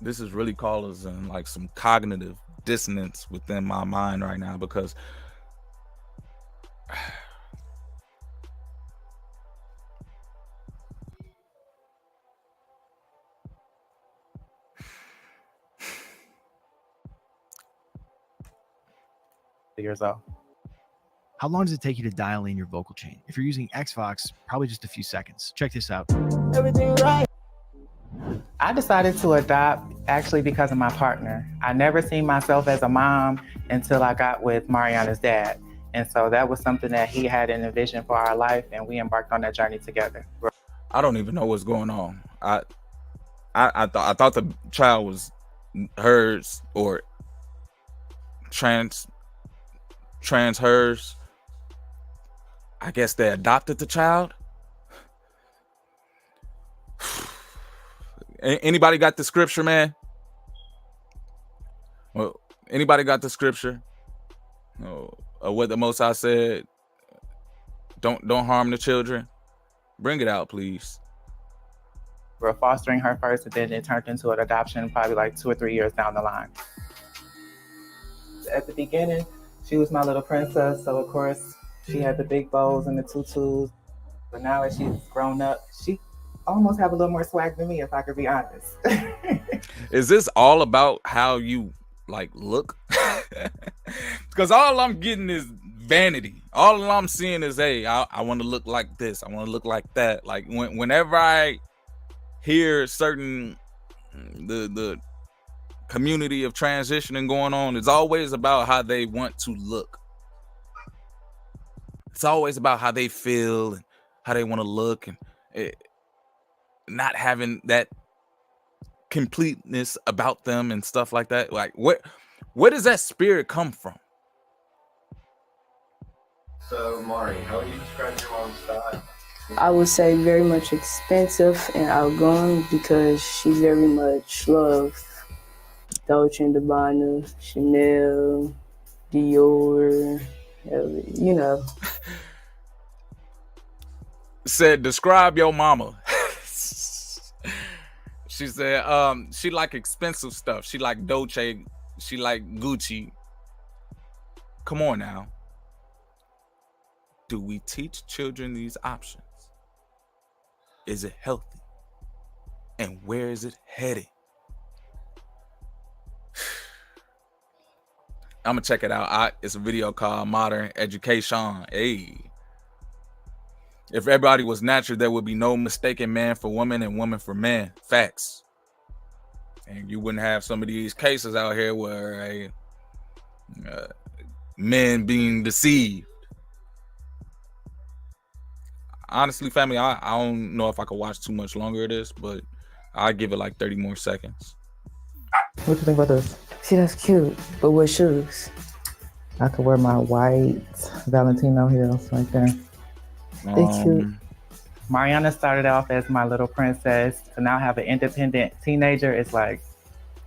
This is really causing like some cognitive dissonance within my mind right now, because years old. How long does it take you to dial in your vocal chain? If you're using Xbox, probably just a few seconds. Check this out. Everything right. I decided to adopt Actually, because of my partner. I never seen myself as a mom until I got with Mariana's dad. And so that was something that he had in a vision for our life, and we embarked on that journey together. I don't even know what's going on. I thought the child was hers or trans hers. I guess they adopted the child. Anybody got the scripture, man? Well, anybody got the scripture? What the Most High said? Don't harm the children. Bring it out, please. We're fostering her first, and then it turned into an adoption probably like 2 or 3 years down the line. At the beginning, she was my little princess, so of course she had the big bows and the tutus. But now as she's grown up, she almost have a little more swag than me, if I could be honest. Is this all about how you like look? Because all I'm getting is vanity. All I'm seeing is, hey, I want to look like this. I want to look like that. Like whenever I hear certain the community of transitioning going on, it's always about how they want to look. It's always about how they feel and how they want to look, and not having that completeness about them and stuff like that. Like where does that spirit come from? So, Mari, how would you describe your mom's style? I would say very much expensive and outgoing because she very much loved Dolce & Gabbana, Chanel, Dior, you know. Said, describe your mama. She said, she like expensive stuff. She like Dolce. She like Gucci. Come on now. Do we teach children these options? Is it healthy? And where is it heading? I'm gonna check it out. It's a video called Modern Education. Hey. If everybody was natural, there would be no mistaken man for woman and woman for man. Facts. And you wouldn't have some of these cases out here where men being deceived. Honestly, family, I don't know if I could watch too much longer of this, but I'll give it like 30 more seconds. What you think about this? See, that's cute, but with shoes. I could wear my white Valentino heels right there. They cute. Mariana started off as my little princess. To now have an independent teenager, it's like,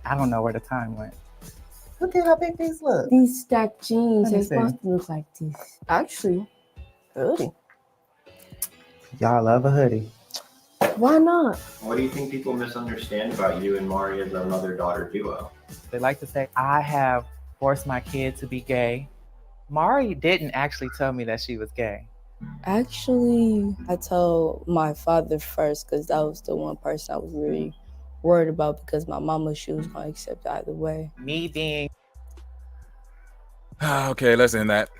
I don't know where the time went. Look at how big these look. These stacked jeans, Let me they're see. supposed to look like this. Actually, hoodie. Y'all love a hoodie. Why not? What do you think people misunderstand about you and Mari as a mother-daughter duo? They like to say, I have forced my kid to be gay. Mari didn't actually tell me that she was gay. Actually, I told my father first because that was the one person I was really worried about because my mama, she was going to accept either way. Me being... Okay, let's end that.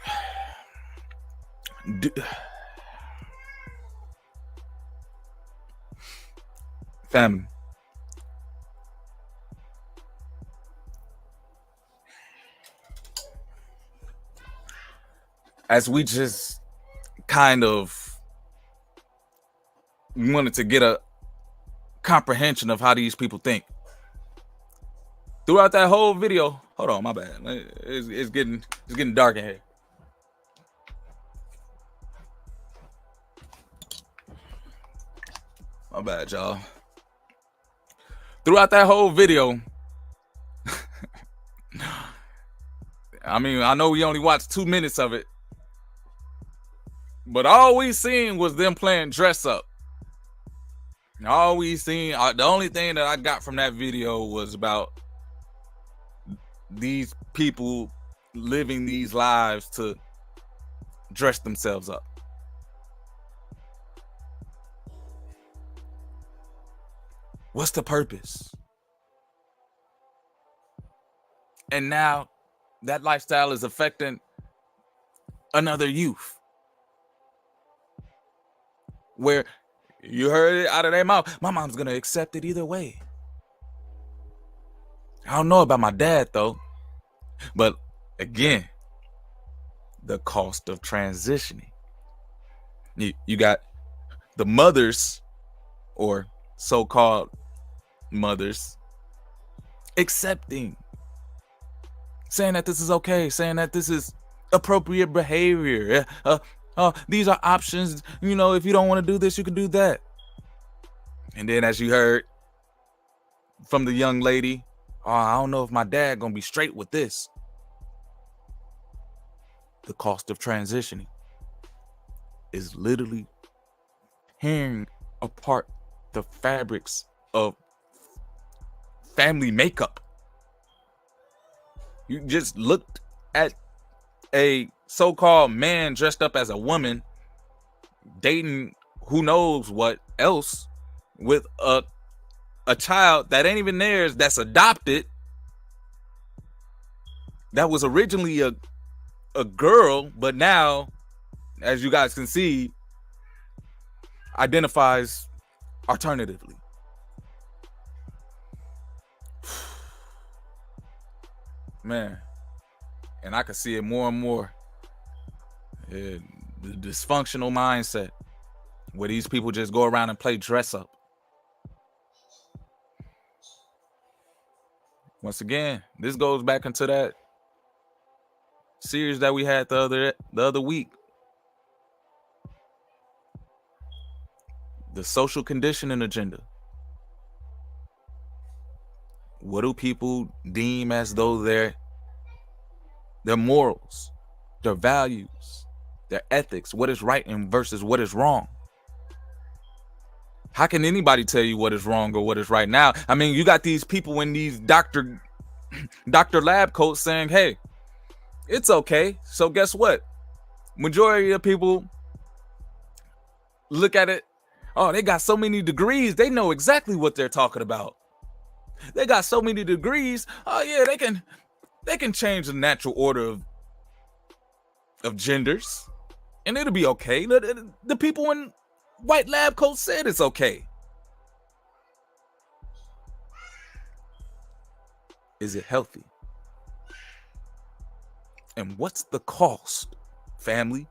Family. As we just kind of wanted to get a comprehension of how these people think. Throughout that whole video, hold on, my bad. It's getting dark in here. My bad, y'all. Throughout that whole video, I mean, I know we only watched 2 minutes of it, but all we seen was them playing dress up. All we seen, the only thing that I got from that video was about these people living these lives to dress themselves up. What's the purpose? And now that lifestyle is affecting another youth. Where you heard it out of their mouth, my mom's gonna accept it either way. I don't know about my dad though. But again, the cost of transitioning. You got the mothers, or so-called mothers, accepting, saying that this is okay, saying that this is appropriate behavior. These are options. You know, if you don't want to do this, you can do that. And then, as you heard from the young lady, oh, I don't know if my dad gonna be straight with this. The cost of transitioning is literally tearing apart the fabrics of family makeup. You just looked at a so-called man dressed up as a woman dating who knows what else with a child that ain't even theirs, that's adopted, that was originally a girl, but now, as you guys can see, identifies alternatively. Man, and I can see it more and more. The dysfunctional mindset where these people just go around and play dress up. Once again, this goes back into that series that we had the other week. The social conditioning agenda. What do people deem as though their morals, their values, their ethics, what is right and versus what is wrong? How can anybody tell you what is wrong or what is right now? I mean, you got these people in these Dr. Lab coats saying, hey, it's okay. So guess what? Majority of people look at it, oh, they got so many degrees, they know exactly what they're talking about. They got so many degrees, oh yeah, they can change the natural order of genders, and it'll be okay. The people in white lab coats said it's okay. Is it healthy? And what's the cost, family?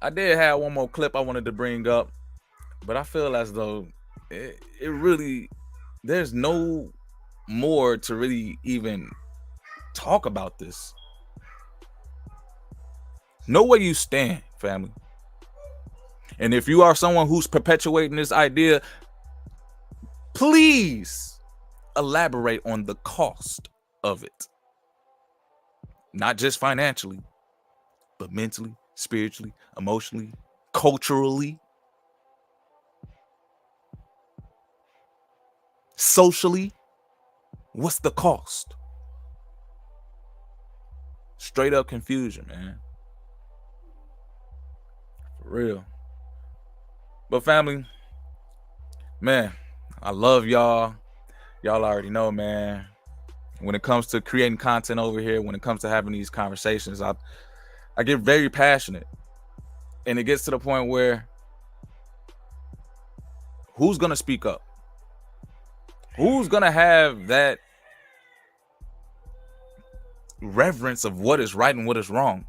I did have one more clip I wanted to bring up, but I feel as though it really, there's no more to really even talk about this. Know where you stand, family. And if you are someone who's perpetuating this idea, please elaborate on the cost of it. Not just financially, but mentally, spiritually, emotionally, culturally, socially. What's the cost? Straight up confusion, man. For real. But family, man, I love y'all. Y'all already know, man. When it comes to creating content over here, when it comes to having these conversations, I get very passionate. And it gets to the point where who's going to speak up? Who's going to have that reverence of what is right and what is wrong?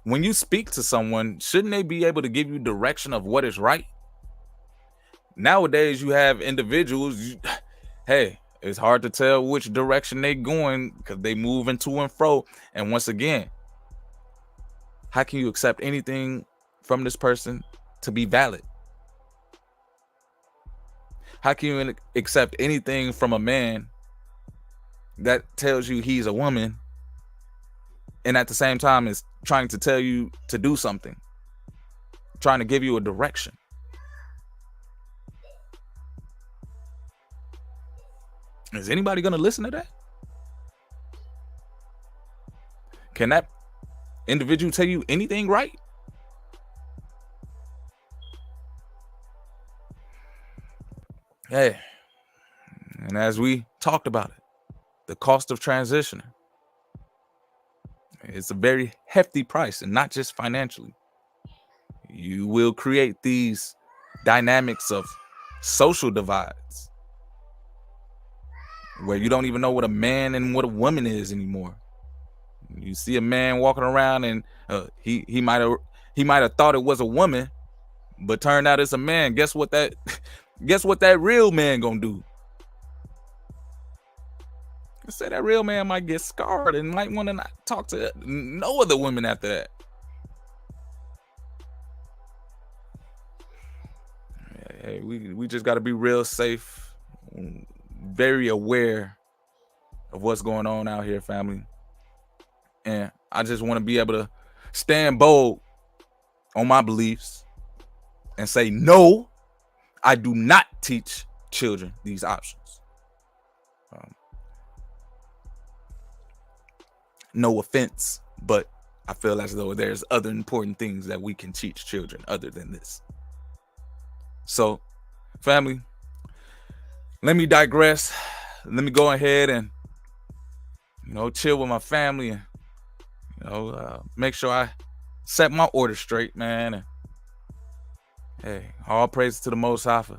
When you speak to someone, shouldn't they be able to give you direction of what is right? Nowadays, you have individuals, hey, it's hard to tell which direction they're going because they moving to and fro. And once again, how can you accept anything from this person to be valid? How can you accept anything from a man that tells you he's a woman and at the same time is trying to tell you to do something, trying to give you a direction? Is anybody going to listen to that? Can that individual tell you anything right? Hey, and as we talked about it, the cost of transitioning, it's a very hefty price, and not just financially. You will create these dynamics of social divides, where you don't even know what a man and what a woman is anymore. You see a man walking around and he might have thought it was a woman, but turned out it's a man. Guess what that real man gonna do? I say that real man might get scarred and might want to not talk to no other women after that. Hey, we just got to be real safe, very aware of what's going on out here, family. And I just want to be able to stand bold on my beliefs and say, no, I do not teach children these options. No offense, but I feel as though there's other important things that we can teach children other than this. So, family, let me digress. Let me go ahead and, chill with my family and, make sure I set my order straight, man. And, hey, all praise to the Most High for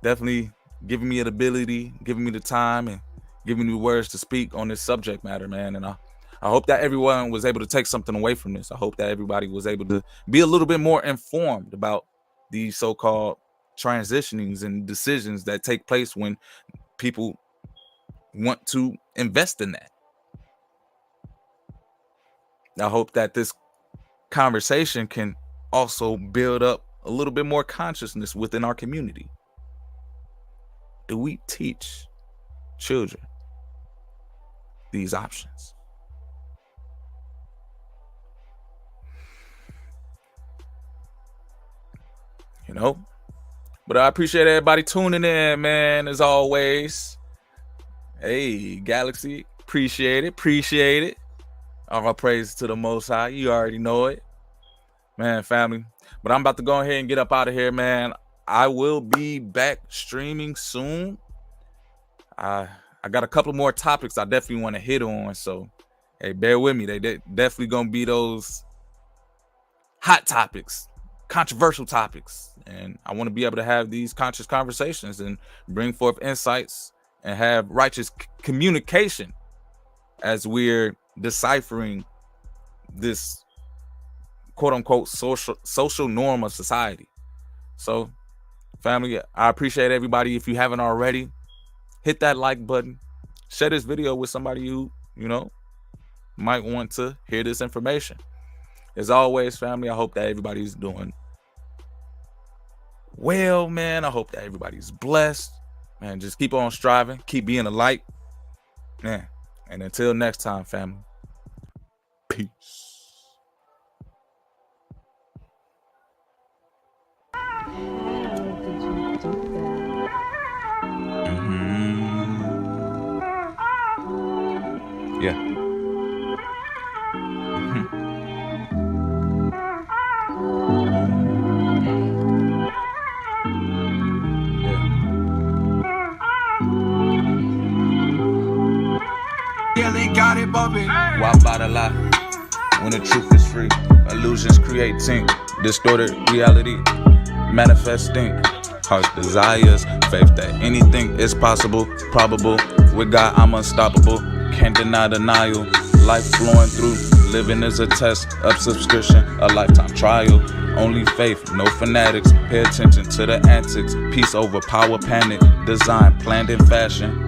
definitely giving me the ability, giving me the time, and giving me the words to speak on this subject matter, man. And I hope that everyone was able to take something away from this. I hope that everybody was able to be a little bit more informed about these so-called transitionings and decisions that take place when people want to invest in that. I hope that this conversation can also build up a little bit more consciousness within our community. Do we teach children these options? But I appreciate everybody tuning in, man, as always. Hey, Galaxy, appreciate it. All praise to the Most High. You already know it, man, family. But I'm about to go ahead and get up out of here, man. I will be back streaming soon. I got a couple more topics I definitely want to hit on, so hey, bear with me. They definitely gonna be those hot topics, controversial topics, and I want to be able to have these conscious conversations and bring forth insights and have righteous communication as we're deciphering this quote-unquote social norm of society. So, family, I appreciate everybody. If you haven't already, hit that like button, share this video with somebody who might want to hear this information. As always, family, I hope that everybody's doing well, man. I hope that everybody's blessed, man. Just keep on striving, keep being a light, man. And until next time, family, peace. Yeah. Yeah, they got it bumping. Why by the lie when the truth is free? Illusions creating distorted reality, manifesting heart's desires, faith that anything is possible, probable. With God, I'm unstoppable. Can't deny denial. Life flowing through. Living is a test of subscription, a lifetime trial. Only faith, no fanatics. Pay attention to the antics. Peace over power, panic. Design planned in fashion.